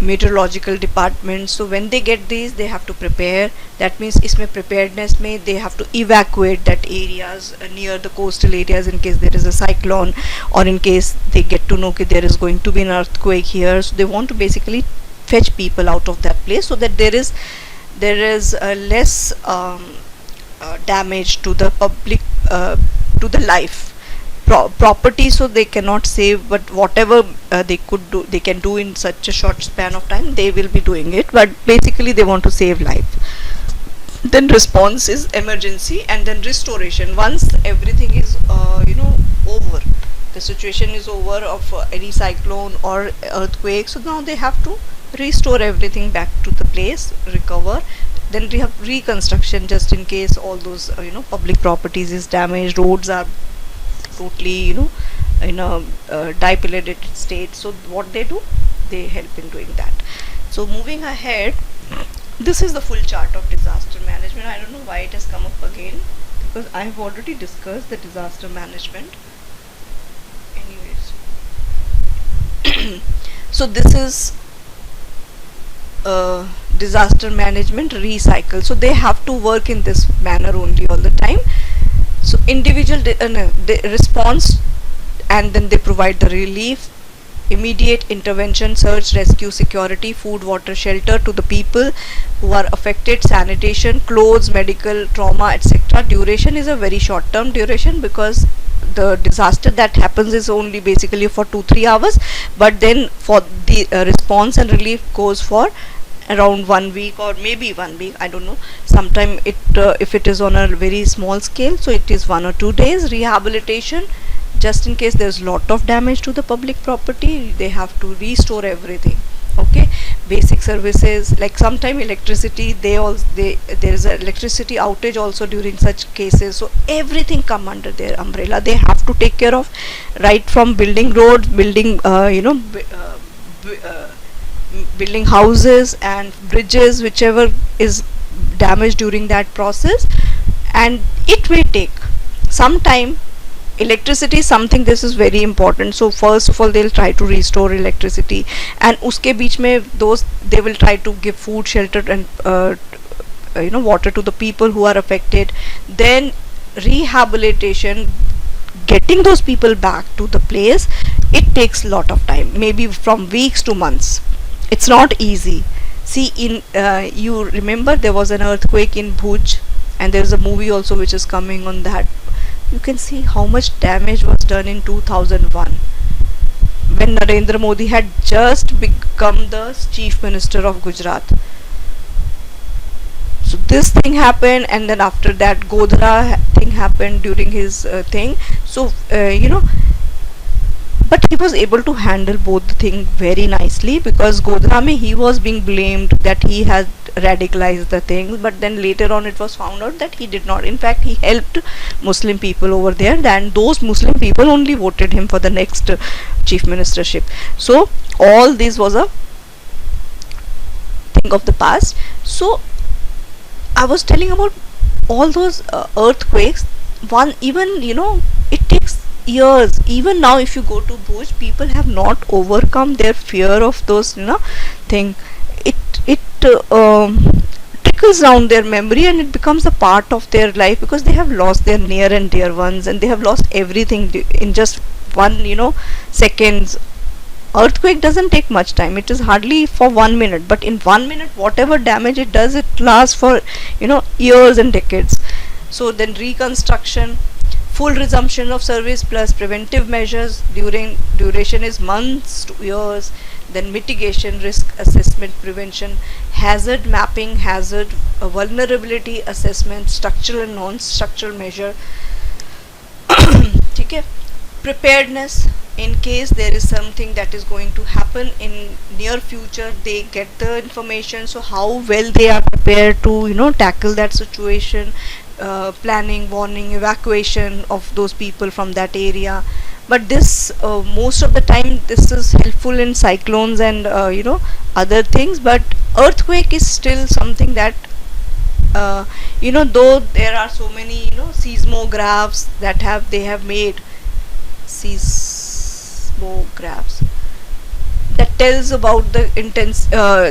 meteorological departments. So when they get these, they have to prepare. That means इसमें preparedness में they have to evacuate that areas near the coastal areas in case there is a cyclone, or in case they get to know that there is going to be an earthquake here. So they want to basically fetch people out of that place so that there is less damage to the public, to the life. Property, so they cannot save, but whatever they can do in such a short span of time, they will be doing it, but basically they want to save life. Then response is emergency, and then restoration once everything is over, the situation is over of any cyclone or earthquake. So now they have to restore everything back to the place, recover. Then we have reconstruction, just in case all those public properties is damaged, roads are totally in a dilapidated state. So what they do, they help in doing that. So moving ahead, this is the full chart of disaster management. I don't know why it has come up again, because I have already discussed the disaster management. Anyways, so this is disaster management recycle. So they have to work in this manner only all the time. So individual response, and then they provide the relief, immediate intervention, search, rescue, security, food, water, shelter to the people who are affected, sanitation, clothes, medical, trauma, etc. Duration is a very short term duration, because the disaster that happens is only basically for 2-3 hours, but then for the response and relief goes for around 1 week or maybe 1 week, I don't know. Sometime it if it is on a very small scale, so it is 1 or 2 days. Rehabilitation, just in case there's lot of damage to the public property, they have to restore everything. Okay, basic services, like sometime electricity, there is a electricity outage also during such cases, so everything come under their umbrella. They have to take care of, right from building roads, building building houses and bridges, whichever is damaged during that process. And it will take some time. Electricity is something, this is very important. So first of all, they'll try to restore electricity, and uske beech mein those, they will try to give food, shelter, and water to the people who are affected. Then rehabilitation, getting those people back to the place, it takes lot of time, maybe from weeks to months. It's not easy. See, in you remember there was an earthquake in Bhuj, and there's a movie also which is coming on that. You can see how much damage was done in 2001, when Narendra Modi had just become the chief minister of Gujarat. So this thing happened, and then after that Godhra thing happened during his thing. So but he was able to handle both the thing very nicely, because Godhra mein he was being blamed that he had radicalized the things, but then later on it was found out that he did not. In fact, he helped Muslim people over there, and those Muslim people only voted him for the next chief ministership. So all this was a thing of the past. So I was telling about all those earthquakes. One, even it takes years. Even now, if you go to Bhuj, people have not overcome their fear of those thing. It trickles down their memory, and it becomes a part of their life, because they have lost their near and dear ones, and they have lost everything in just one seconds. Earthquake doesn't take much time, it is hardly for 1 minute, but in 1 minute whatever damage it does, it lasts for years and decades. So then reconstruction, full resumption of service plus preventive measures, duration is months to years. Then mitigation, risk assessment, prevention, hazard mapping, hazard vulnerability assessment, structural and non-structural measure. Okay. Preparedness, in case there is something that is going to happen in near future, they get the information, so how well they are prepared to tackle that situation. Planning, warning, evacuation of those people from that area. But this most of the time this is helpful in cyclones and other things, but earthquake is still something that though there are so many seismographs that they have made seismographs that tells about the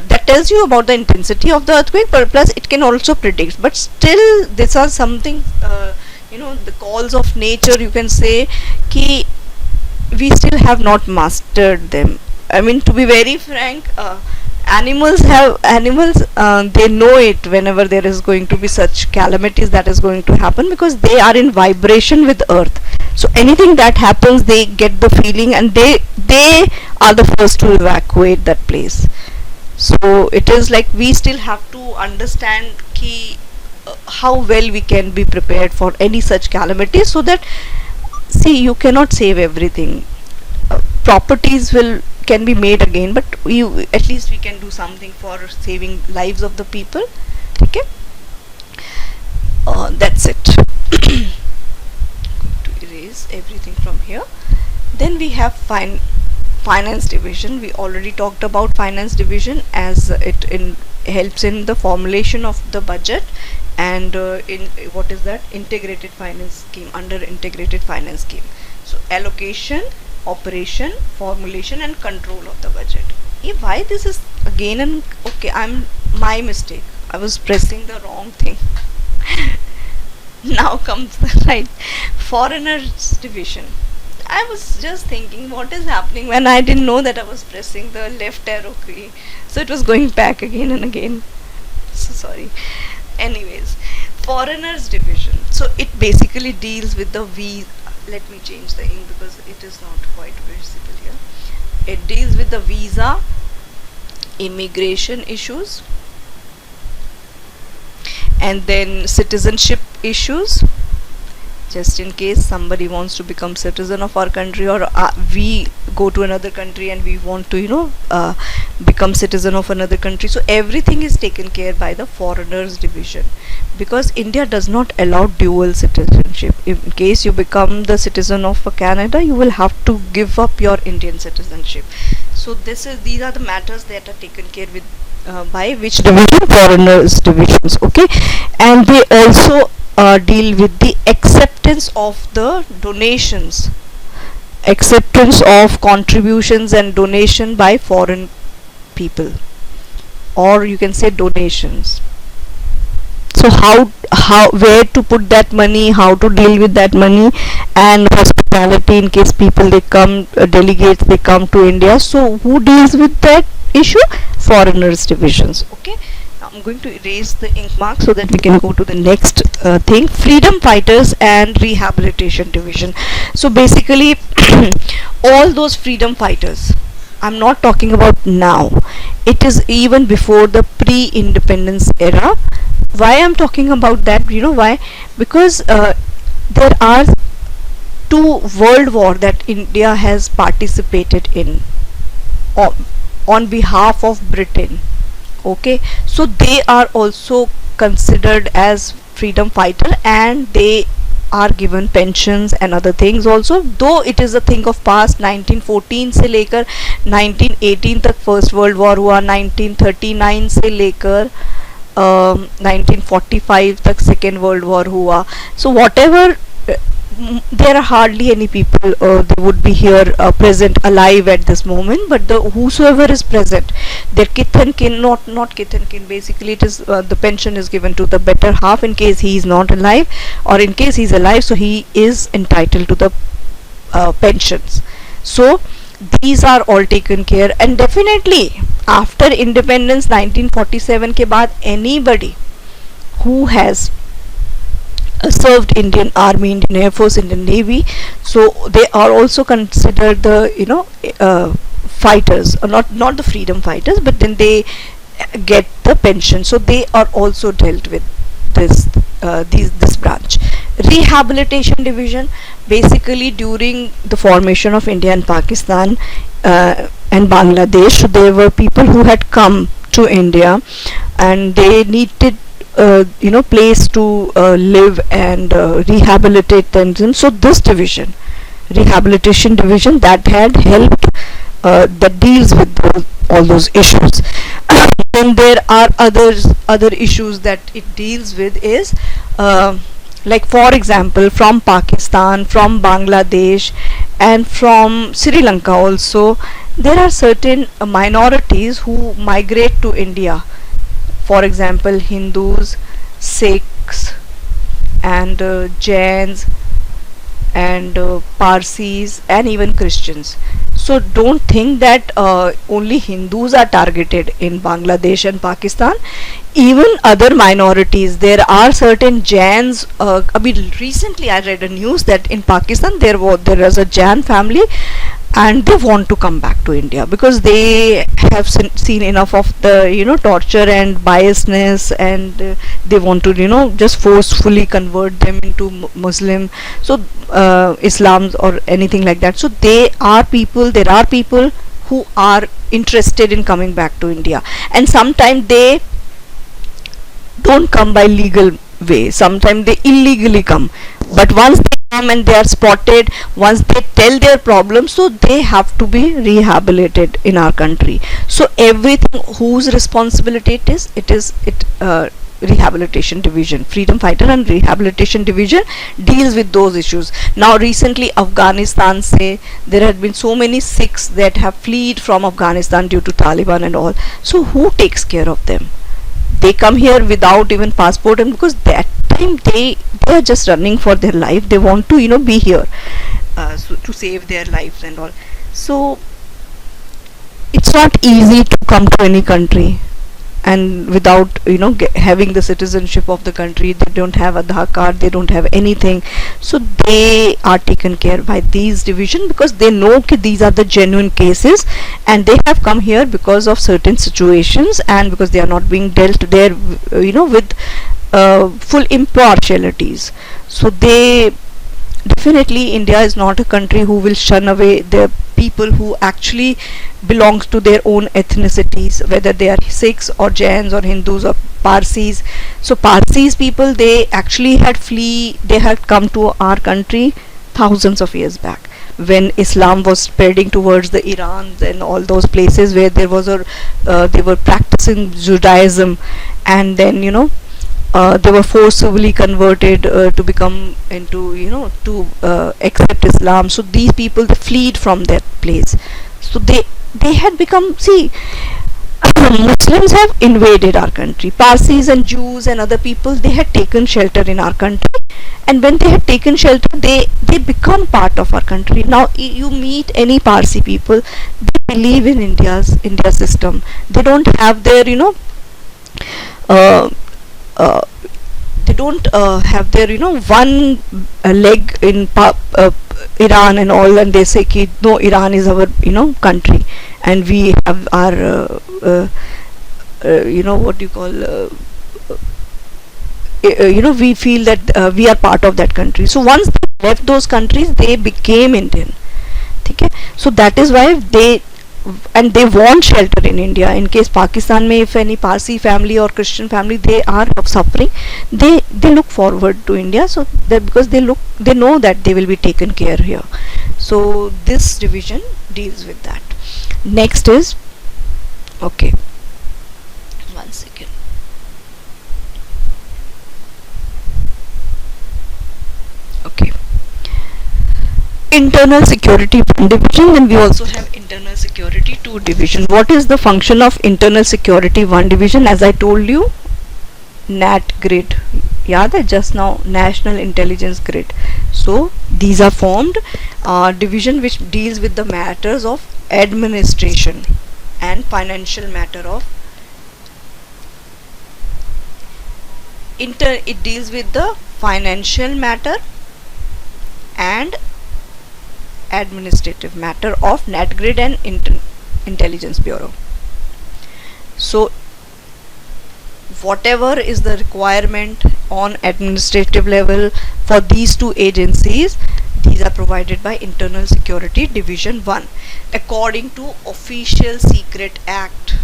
that tells you about the intensity of the earthquake, but plus it can also predict. But still, these are something the calls of nature, you can say, ki we still have not mastered them. I mean, to be very frank, animals they know it whenever there is going to be such calamities that is going to happen, because they are in vibration with earth. So anything that happens, they get the feeling, and they are the first to evacuate that place. So it is like we still have to understand ki how well we can be prepared for any such calamity, so that, see, you cannot save everything. Properties will can be made again, but you, at least we can do something for saving lives of the people. Okay, that's it. Going to erase everything from here. Then we have finance division. We already talked about finance division, as it helps in the formulation of the budget, and in what is that, integrated finance scheme, under integrated finance scheme. So allocation, operation, formulation and control of the budget. Why this is again and okay, my mistake, I was pressing the wrong thing. Now comes the right, foreigners division. I was just thinking what is happening when I didn't know that I was pressing the left arrow key, so it was going back again and again. So sorry. Anyways, foreigners division. So it basically deals with the let me change the ink because it is not quite visible here. It deals with the visa, immigration issues, and then citizenship issues, just in case somebody wants to become citizen of our country, or we go to another country and we want to become citizen of another country. So everything is taken care by the foreigners division, because India does not allow dual citizenship. In case you become the citizen of Canada, you will have to give up your Indian citizenship. So these are the matters that are taken care with by which division? Foreigners divisions. Okay, and they also deal with the acceptance of the donations, acceptance of contributions and donation by foreign people, or you can say donations. So how where to put that money, how to deal with that money, and hospitality in case people they come, delegates they come to India. So who deals with that issue? Foreigners divisions. Okay, now I'm going to erase the ink mark so that we can go to the next thing, freedom fighters and rehabilitation division. So basically all those freedom fighters, I'm not talking about now, it is even before the pre-independence era. Why I'm talking about that? You know why? Because there are two world war that India has participated in on behalf of Britain. Okay, so they are also considered as freedom fighter, and they are given pensions and other things also, though it is a thing of past. 1914 से लेकर 1918 तक first world war हुआ, 1939 से लेकर 1945 तक second world war हुआ. So whatever, there are hardly any people they would be here present alive at this moment, but the whosoever is present, their kith and kin, not kith and kin, basically it is the pension is given to the better half in case he is not alive, or in case he is alive, so he is entitled to the pensions. So these are all taken care, and definitely after independence 1947 के बाद anybody who has served Indian Army, Indian Air Force, Indian Navy, so they are also considered the fighters, not the freedom fighters, but then they get the pension, so they are also dealt with this branch. Rehabilitation division, basically during the formation of India and Pakistan and Bangladesh, there were people who had come to India and they needed place to live and rehabilitate themselves. So this division, rehabilitation division, that had helped, that deals with all those issues. Then there are other issues that it deals with is like, for example, from Pakistan, from Bangladesh and from Sri Lanka also, there are certain minorities who migrate to India. For example, Hindus, Sikhs and Jains and Parsis and even Christians. So don't think that only Hindus are targeted in Bangladesh and Pakistan. Even other minorities, there are certain Jains. Recently I read a news that in Pakistan there was a Jain family, and they want to come back to India because they have seen enough of the torture and biasness, and they want to just forcefully convert them into Muslim, so Islam or anything like that. So there are people who are interested in coming back to India, and sometimes they don't come by legal way, sometimes they illegally come, but once they come and they are spotted, once they tell their problems, so they have to be rehabilitated in our country. So everything whose responsibility it is rehabilitation division, freedom fighter and rehabilitation division deals with those issues. Now recently Afghanistan, say there had been so many Sikhs that have fled from Afghanistan due to Taliban and all, so who takes care of them? They come here without even passport, and because that time they are just running for their life, they want to be here, so to save their lives and all. So it's not easy to come to any country and without having the citizenship of the country. They don't have Aadhaar card, they don't have anything, so they are taken care by these division because they know that these are the genuine cases, and they have come here because of certain situations, and because they are not being dealt there with full impartialities. So they definitely, India is not a country who will shun away the people who actually belongs to their own ethnicities, whether they are Sikhs or Jains or Hindus or Parsis. So Parsis people, they actually they had come to our country thousands of years back when Islam was spreading towards the Iran and all those places where there was they were practicing Judaism, and then they were forcibly converted to become into to accept Islam. So these people, they fled from that place. So they had become, see, Muslims have invaded our country. Parsis and Jews and other people, they had taken shelter in our country, and when they had taken shelter, they become part of our country. Now you meet any Parsi people, they believe in India system. They don't have their uh, uh, they don't have their one leg in Iran and all, and they say ki no, Iran is our country, and we have our what do you call we feel that we are part of that country. So once they left those countries, they became Indian. Okay? So that is why they want shelter in India. In case Pakistan mein, if any Parsi family or Christian family, they are suffering, they look forward to India, so that because they know that they will be taken care here. So this division deals with that. Next is, okay, one second. Okay, internal security 1 division, and we also have internal security 2 division. What is the function of internal security 1 division? As I told you, NAT grid, yaad hai just now, National Intelligence Grid. So these are formed division which deals with the matters of administration and financial matter of it deals with the financial matter and administrative matter of NatGrid and Intelligence Bureau. So whatever is the requirement on administrative level for these two agencies, these are provided by Internal Security Division 1 according to Official Secret Act.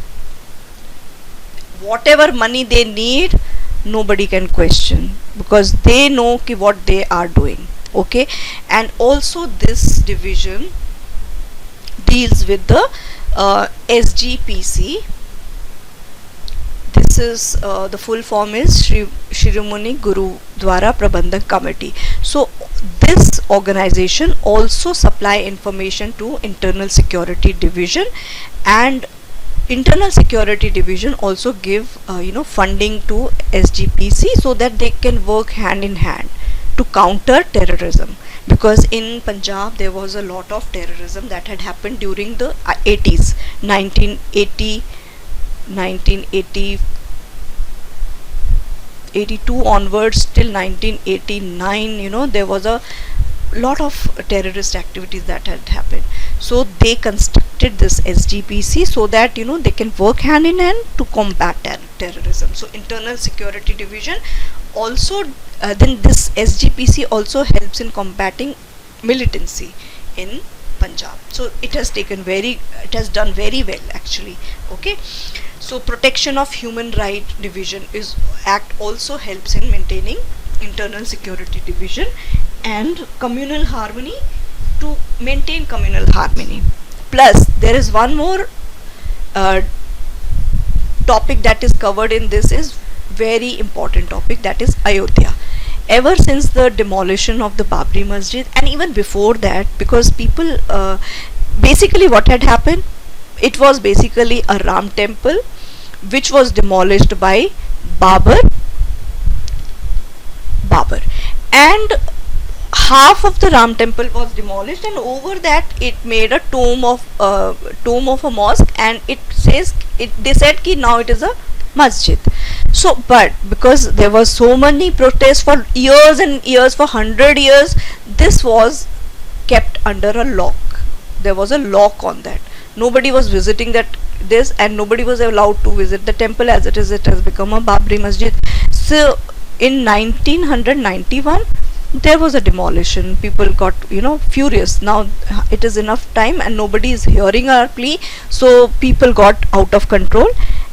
Whatever money they need, nobody can question because they know what they are doing. Okay, and also this division deals with the SGPC. This is the full form is Shiromani Gurudwara Prabandhak Committee. So this organization also supply information to Internal Security Division, and Internal Security Division also give funding to SGPC so that they can work hand in hand to counter terrorism, because in Punjab there was a lot of terrorism that had happened during the 80s, 1982 onwards till 1989. There was a lot of terrorist activities that had happened. So they constructed this SGPC so that they can work hand in hand to combat terrorism. So internal security division also, then this SGPC also helps in combating militancy in Punjab. So it has done very well actually. Okay, so protection of human right division is act also helps in maintaining internal security division and communal harmony, to maintain communal harmony. Plus there is one more topic that is covered in this, is very important topic, that is Ayodhya. Ever since the demolition of the Babri Masjid, and even before that, because people basically what had happened, it was basically a Ram temple which was demolished by Babur, and half of the Ram temple was demolished, and over that it made a tomb of a mosque, and they said ki now it is a masjid. So but because there was so many protests for years and years, for 100 years, this was kept under a lock. There was a lock on that. Nobody was visiting this, and nobody was allowed to visit the temple. As it has become a Babri Masjid. So in 1991 there was a demolition. People got furious. Now it is enough time and nobody is hearing our plea, so people got out of control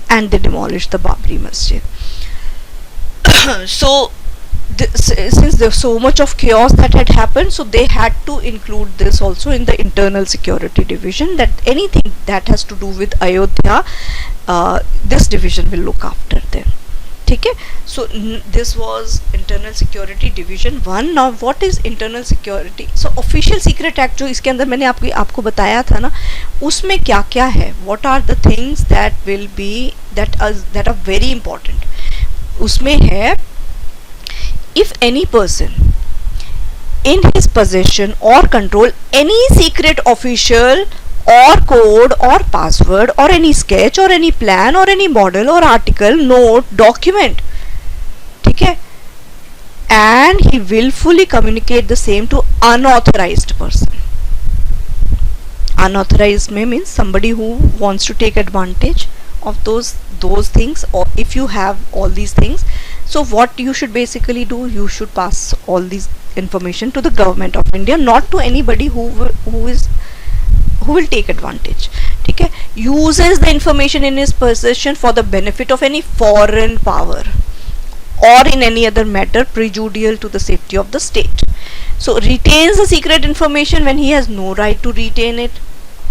and they demolished the Babri Masjid. So since there's so much of chaos that had happened, so they had to include this also in the internal security division, that anything that has to do with Ayodhya, this division will look after them. Okay, so this was internal security division 1. Now what is internal security? So official secret act जो इसके अंदर मैंने आपको बताया था ना, उसमें क्या क्या है, what are the things that will be that are very important. उसमें है, if any person in his possession or control any secret official or code or password or any sketch or any plan or any model or article, note, document, ठीक है, and he willfully communicate the same to unauthorized person. Unauthorized may means somebody who wants to take advantage of those things, or if you have all these things, so what you should basically do, you should pass all these information to the government of India, not to anybody who will take advantage. ठीक है, uses the information in his possession for the benefit of any foreign power or in any other matter prejudicial to the safety of the state. So retains the secret information when he has no right to retain it.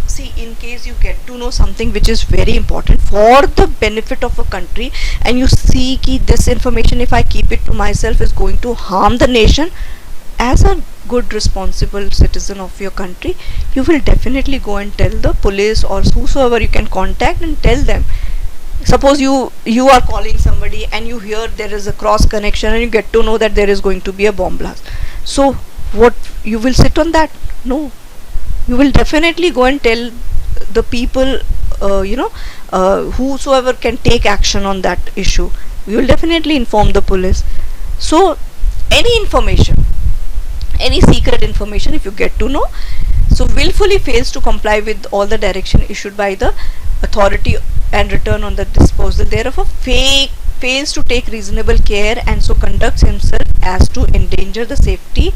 See, in case you get to know something which is very important for the benefit of a country, and you see ki this information, if I keep it to myself, is going to harm the nation, as a good responsible citizen of your country, you will definitely go and tell the police or whosoever you can contact and tell them. Suppose you are calling somebody and you hear there is a cross connection and you get to know that there is going to be a bomb blast. So what, you will sit on that? No, you will definitely go and tell the people, whosoever can take action on that issue. You will definitely inform the police. So any information, any secret information, if you get to know, so willfully fails to comply with all the direction issued by the authority and return on the disposal thereof, fails to take reasonable care and so conducts himself as to endanger the safety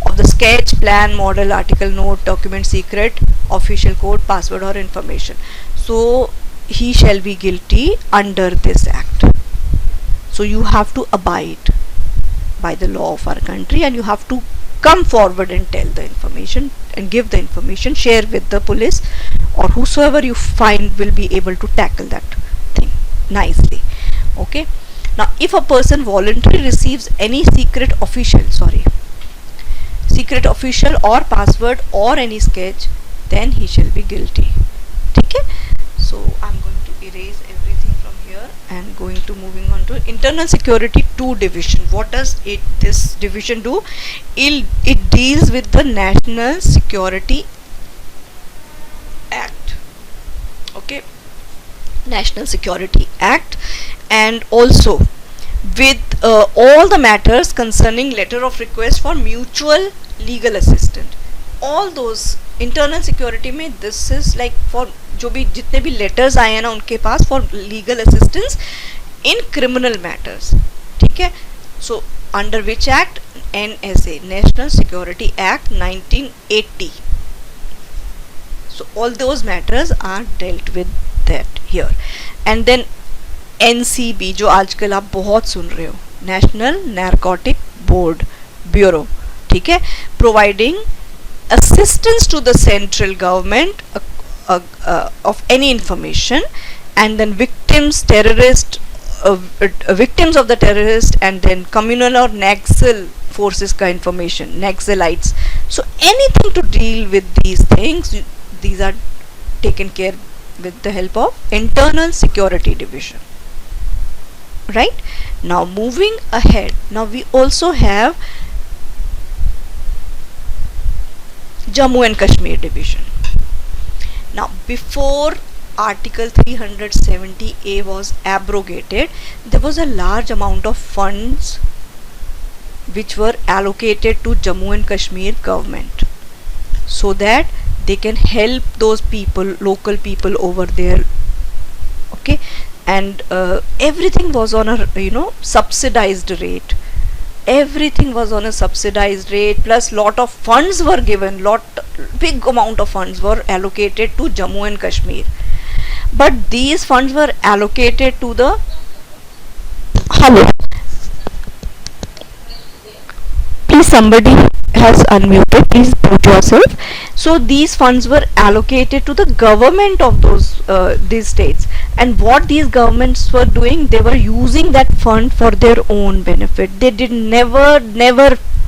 of the sketch, plan, model, article, note, document, secret, official code, password or information, so he shall be guilty under this act. So you have to abide by the law of our country, and you have to come forward and tell the information and give the information, share with the police or whosoever you find will be able to tackle that thing nicely. Okay, now if a person voluntarily receives any secret official or password or any sketch, then he shall be guilty. Okay, so I'm going to erase everything from here and going to moving on to internal security 2 division. What does this division do? It deals with the National Security Act. Okay, National Security Act, and also with all the matters concerning letter of request for mutual legal assistance. All those internal security में this is like for जो भी जितने भी letters आए हैं ना उनके पास for legal assistance in criminal matters, ठीक है. So under which act? NSA, National Security Act 1980. So all those matters are dealt with that here. And then NCB जो आजकल आप बहुत सुन रहे हो, National Narcotic Board Bureau, ठीक है, providing assistance to the central government of any information, and then victims of the terrorist and then communal or Naxal forces का information, Naxalites. So anything to deal with these things, these are taken care with the help of Internal Security Division. Right? Now moving ahead, now we also have Jammu and Kashmir Division. Now before Article 370A was abrogated, there was a large amount of funds which were allocated to Jammu and Kashmir government so that they can help those people, local people over there. Okay, and everything was on a subsidized rate. Everything was on a subsidized rate, plus lot of funds were given, big amount of funds were allocated to Jammu and Kashmir. But these funds were allocated to the hello. Please, somebody has unmuted. Please mute yourself. So these funds were allocated to the government of these states, and what these governments were doing, they were using that fund for their own benefit. They did never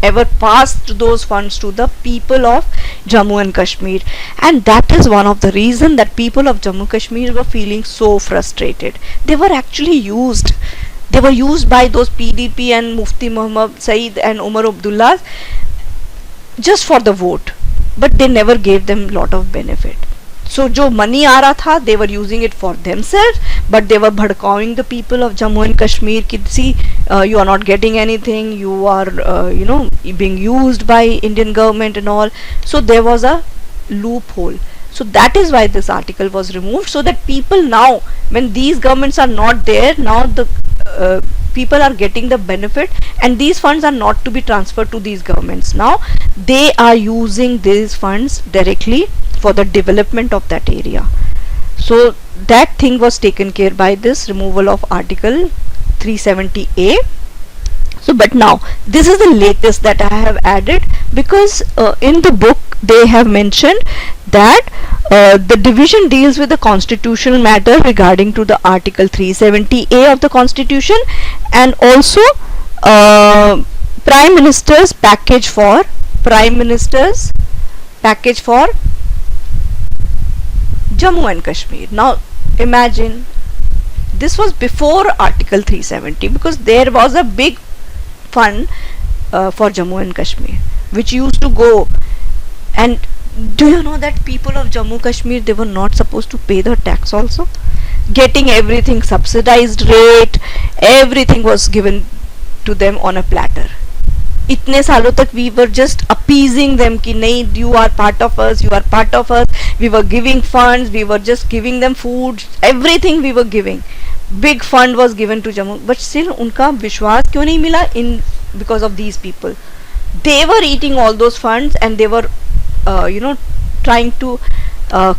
ever passed those funds to the people of Jammu and Kashmir, and that is one of the reason that people of Jammu and Kashmir were feeling so frustrated. They were actually used. They were used by those PDP and Mufti Muhammad Saeed and Umar Abdullah just for the vote, but they never gave them lot of benefit. So जो money आ रहा था, they were using it for themselves, but they were भड़काउing the people of Jammu and Kashmir कि see, you are not getting anything, you are being used by Indian government and all. So there was a loophole. So that is why this article was removed, so that people now, when these governments are not there, now the people are getting the benefit, and these funds are not to be transferred to these governments. Now they are using these funds directly for the development of that area. So that thing was taken care by this removal of Article 370A. So but now this is the latest that I have added, because in the book they have mentioned that the division deals with the constitutional matter regarding to the Article 370A of the Constitution, and also Prime Minister's package for Jammu and Kashmir. Now imagine, this was before Article 370, because there was a big fund for Jammu and Kashmir which used to go. And do you know that people of Jammu Kashmir, they were not supposed to pay the tax also? Getting everything subsidized rate, everything was given to them on a platter. इतने सालों तक we were just appeasing them कि नहीं, you are part of us, we were giving funds, we were just giving them food, everything we were giving. Big fund was given to Jammu, but still उनका विश्वास क्यों नहीं मिला? Because of these people, they were eating all those funds, and they were trying to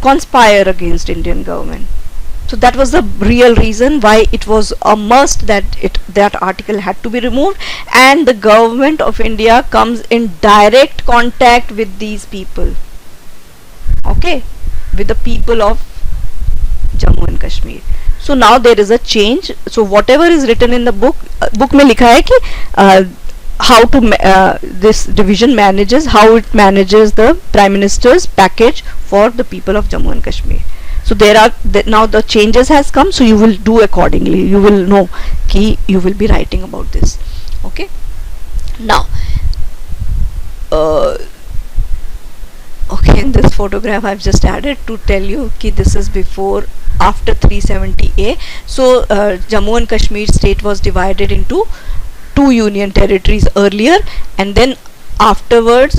conspire against Indian government. So that was the real reason why it was a must that article had to be removed, and the government of India comes in direct contact with these people, okay, with the people of Jammu and Kashmir. So now there is a change. So whatever is written in the book में लिखा है कि how to this division manages, how it manages the Prime Minister's package for the people of Jammu and Kashmir. So there are now the changes has come, so you will do accordingly. You will know कि you will be writing about this. Okay. Now, okay, in this photograph I've just added to tell you कि this is before, after 370A. So Jammu and Kashmir state was divided into 2 union territories earlier, and then afterwards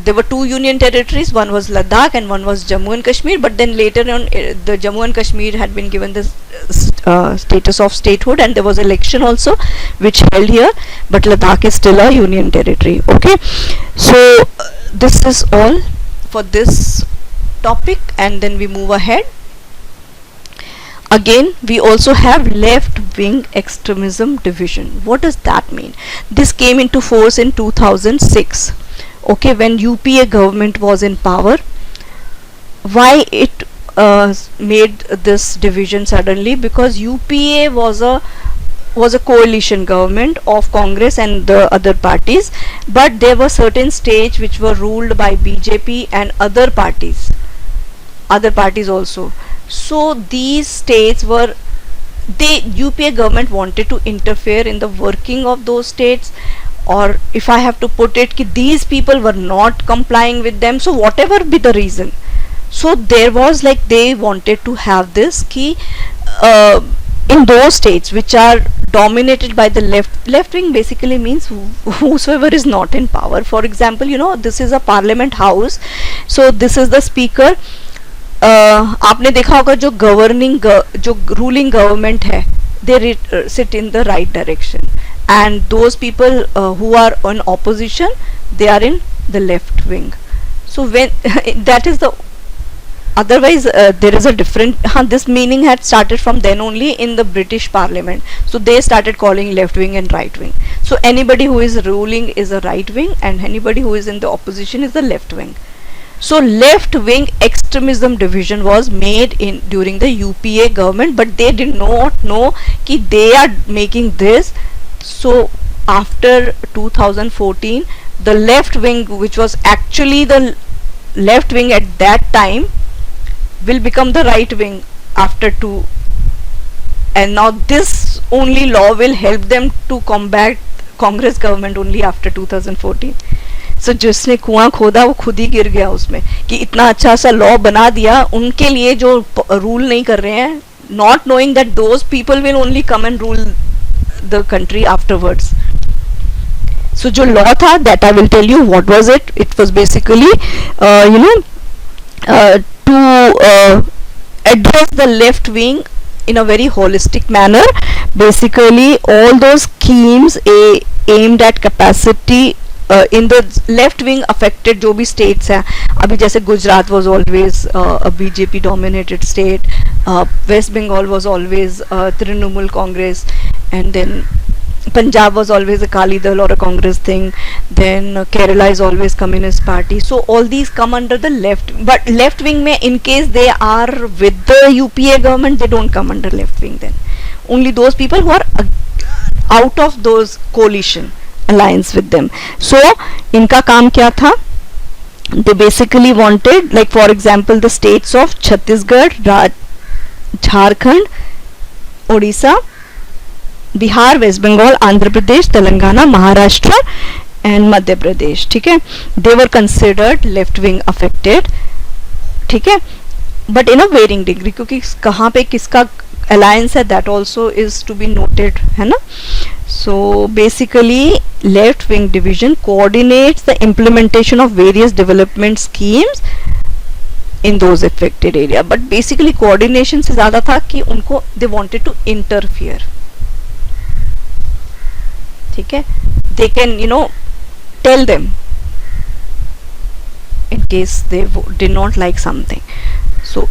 there were two union territories, one was Ladakh and one was Jammu and Kashmir, but then later on the Jammu and Kashmir had been given the status of statehood, and there was election also which held here, but Ladakh is still a union territory. Okay, so this is all for this topic, and then we move ahead. Again, we also have left wing extremism division. What does that mean? This came into force in 2006. Okay, when UPA government was in power. Why it made this division suddenly? Because UPA was a coalition government of Congress and the other parties, but there were certain states which were ruled by BJP and other parties also. So these states were, UPA government wanted to interfere in the working of those states, or if I have to put it, ki these people were not complying with them. So whatever be the reason, so there was like they wanted to have this ki in those states which are dominated by the left wing, basically means whosoever is not in power. For example, this is a parliament house, so this is the speaker. आपने देखा होगा जो governing जो ruling government है, they sit in the right direction, and those people who are on opposition, they are in the left wing. So when that is the, otherwise there is a different this meaning had started from then only in the British Parliament. So they started calling left wing and right wing. So anybody who is ruling is a right wing, and anybody who is in the opposition is the left wing. So left wing extremism division was made in during the UPA government, but they did not know कि they are making this. So after 2014, the left wing, which was actually the left wing at that time, will become the right wing after two, and now this only law will help them to combat Congress government only after 2014. So जिसने कुआं खोदा वो खुद ही गिर गया उसमें, कि इतना अच्छा सा लॉ बना दिया उनके लिए जो रूल नहीं कर रहे हैं, not knowing that those people will only come and rule the country afterwards. So जो law था, that I will tell you what was it. It was basically to address the left wing in a very holistic manner. Basically all those schemes aimed at capacity in the left wing affected जो भी states हैं. अभी जैसे Gujarat was always a BJP dominated state, West Bengal was always Trinamool Congress, and then Punjab was always a Kali Dal or a Congress thing, then Kerala is always Communist Party. So all these come under the left, but left wing में in case they are with the UPA government, they don't come under left wing. Then only those people who are out of those coalition alliance with them. So इनका काम क्या था? They basically wanted, like for example, the states of Chhattisgarh, Jharkhand, Odisha, Bihar, West Bengal, Andhra Pradesh, Telangana, Maharashtra and Madhya Pradesh. ठीक है, they were considered left wing affected. ठीक है, but in a varying degree, क्योंकि कहाँ पे किसका alliance है, that also is to be noted, है ना. So basically left wing division coordinates the implementation of various development schemes in those affected area, but basically coordination से ज़्यादा था कि उनको they wanted to interfere. ठीक है, they can tell them in case they did not like something. So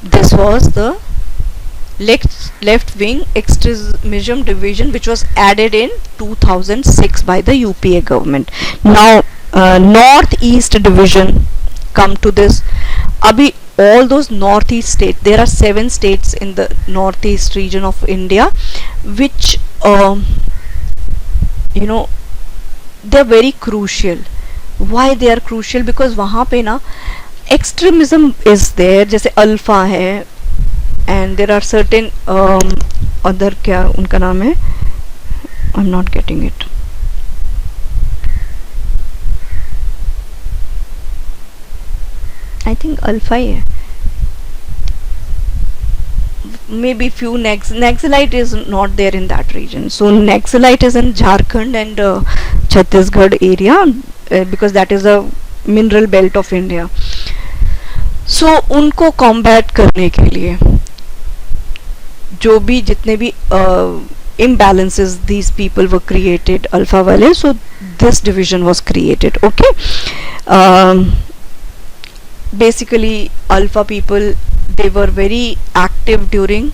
this was the left wing extremism division which was added in 2006 by the UPA government. Now northeast division, come to this. Abhi all those northeast states, there are 7 states in the northeast region of India which they are very crucial. Why they are crucial? Because वहाँ पे ना extremism is there, जैसे alpha है, and there are certain other, क्या उनका नाम है, I'm not getting it. I think alpha ही है. Maybe few Naxalite is not there in that region. So Naxalite is in Jharkhand and Chhattisgarh area, because that is a mineral belt of India. So उनको combat करने के लिए जो भी जितने भी imbalances these people were created, alpha wale, so this division was created. Okay. Basically alpha people, they were very active during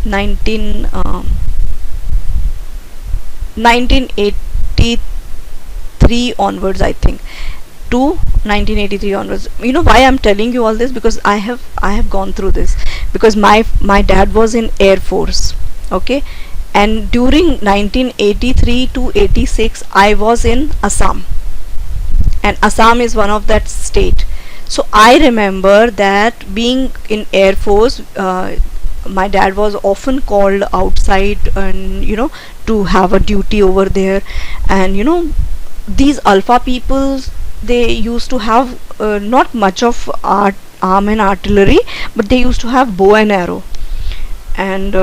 1983 onwards, I think, to 1983 onwards. You know why I'm telling you all this? Because I have gone through this, because my dad was in Air Force. Okay. And during 1983 to 86 I was in Assam, and Assam is one of that state. So I remember that being in Air Force, my dad was often called outside, and to have a duty over there. And these alpha peoples, they used to have not much of arm and artillery, but they used to have bow and arrow. And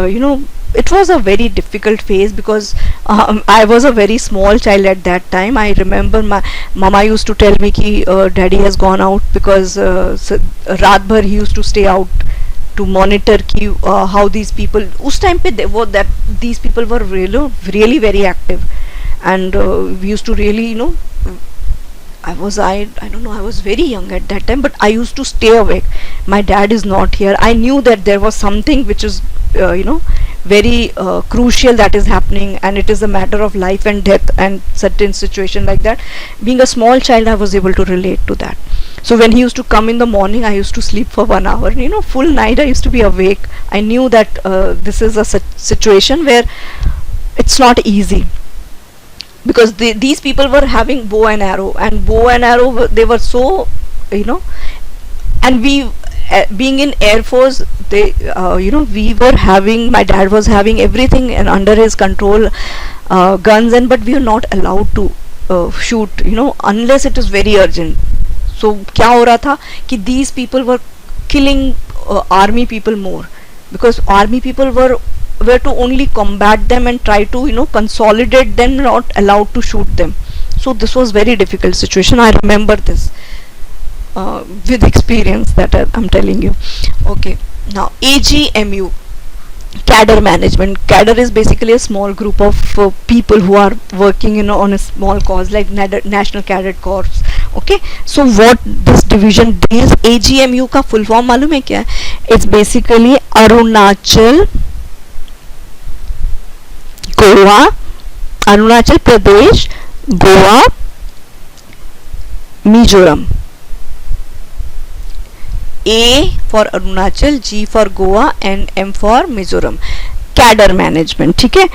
it was a very difficult phase, because I was a very small child at that time. I remember my mama used to tell me ki daddy has gone out, because raat bhar he used to stay out to monitor ki how these people us time pe that these people were really very active. And we used to really I don't know, I was very young at that time, but I used to stay awake. My dad is not here. I knew that there was something which is very crucial that is happening, and it is a matter of life and death, and certain situation like that. Being a small child, I was able to relate to that. So when he used to come in the morning, I used to sleep for 1 hour. Full night I used to be awake. I knew that this is a situation where it's not easy, because these people were having bow and arrow, they were so and we being in Air Force, they we were having, my dad was having everything and under his control, guns, and but we were not allowed to shoot unless it is very urgent. So क्या हो रहा था कि these people were killing army people more, because army people were to only combat them and try to consolidate them, not allowed to shoot them. So this was very difficult situation. I remember this with experience that I'm telling you. Okay, now AGMU, cadre management. Cadre is basically a small group of people who are working on a small cause, like National Cadet Corps. Okay, so what this division is, AGMU का full form मालूम है क्या? It's basically Arunachal Pradesh, Goa, Mizoram. A for Arunachal, G for Goa, and M for Mizoram. Cadre management, ठीक है?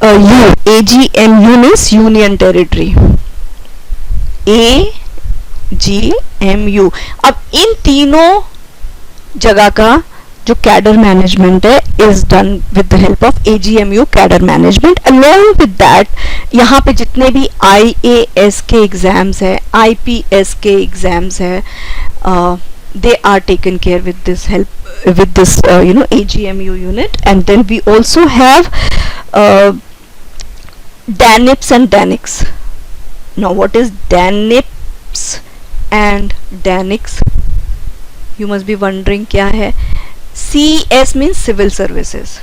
U, AGMU means Union Territory. AGMU. अब इन तीनों जगह का जो कैडर मैनेजमेंट है is done with the help of AGMU cadre management. Along with that यहाँ पे जितने भी IAS के एग्जाम्स है, IPS के एग्जाम्स है, they are taken care with this help, with this AGMU unit. And then we also have DANIPS and DANICS. Now what is DANIPS and DANICS? You must be wondering क्या है. CS means civil services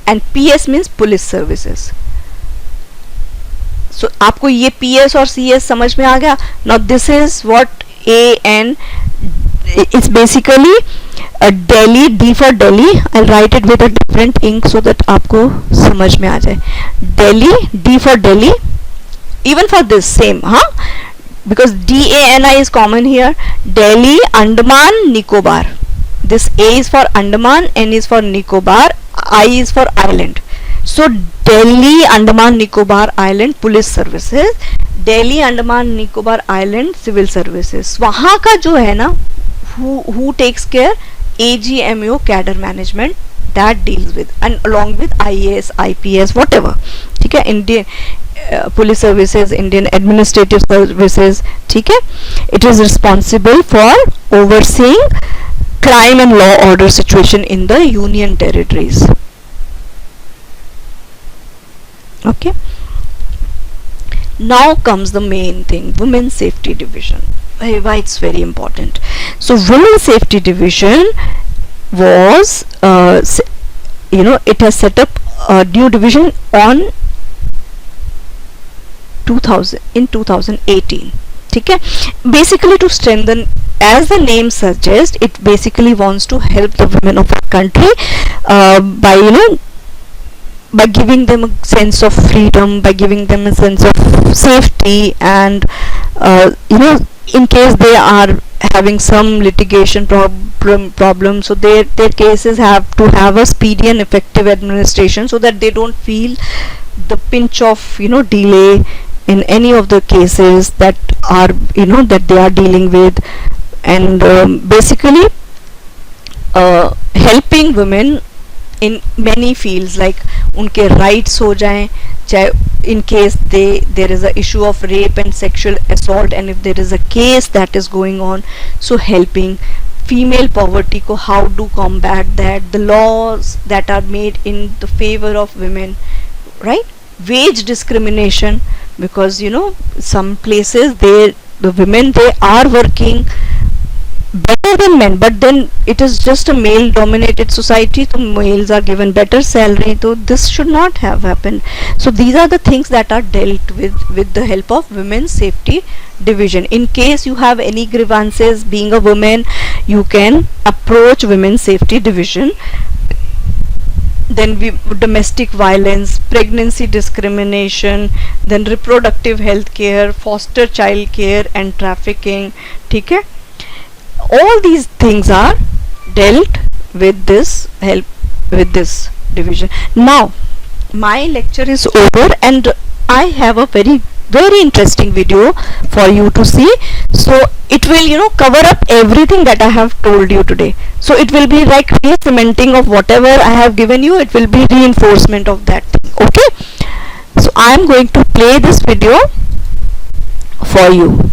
and PS means police services. So आपको ये PS और CS समझ में आ गया. Now this is what AN, it's basically Delhi, D for Delhi. I'll write it with a different ink so that आपको समझ में आ जाए. Delhi, D for Delhi. Even for this same, because DANI is common here. Delhi, Andaman, Nicobar. This A is for Andaman, N is for Nicobar, I is for Island. So Delhi, Andaman, Nicobar Island Police Services, Delhi, Andaman, Nicobar Island Civil Services. वहाँ का जो है ना, who takes care? AGMU cadre management, that deals with, and along with IAS, IPS, whatever. ठीक है, Indian Police Services, Indian Administrative Services. ठीक है, it is responsible for overseeing crime and law order situation in the Union territories. Okay. Now comes the main thing, women's safety division. Why it's very important. So women's safety division was it has set up a new division on 2018. Okay, basically to strengthen, as the name suggests, it basically wants to help the women of our country by giving them a sense of freedom, by giving them a sense of safety, and in case they are having some litigation problem, so their cases have to have a speedy and effective administration, so that they don't feel the pinch of delay in any of the cases that are that they are dealing with. And basically helping women in many fields, like उनके rights हो जाएं, चाहे in case there is a issue of rape and sexual assault, and if there is a case that is going on, so helping female poverty ko how to combat that, the laws that are made in the favor of women, right? Wage discrimination, because some places the women, they are working better than men, but then it is just a male dominated society, so males are given better salary, so this should not have happened. So these are the things that are dealt with the help of women's safety division. In case you have any grievances being a woman, you can approach women's safety division. Then domestic violence, pregnancy discrimination, then reproductive health care, foster child care, and trafficking. Okay, all these things are dealt with this division. Now my lecture is over, and I have a very interesting video for you to see. So it will cover up everything that I have told you today. So it will be like re-cementing of whatever I have given you. It will be reinforcement of that thing. Okay, so I am going to play this video for you.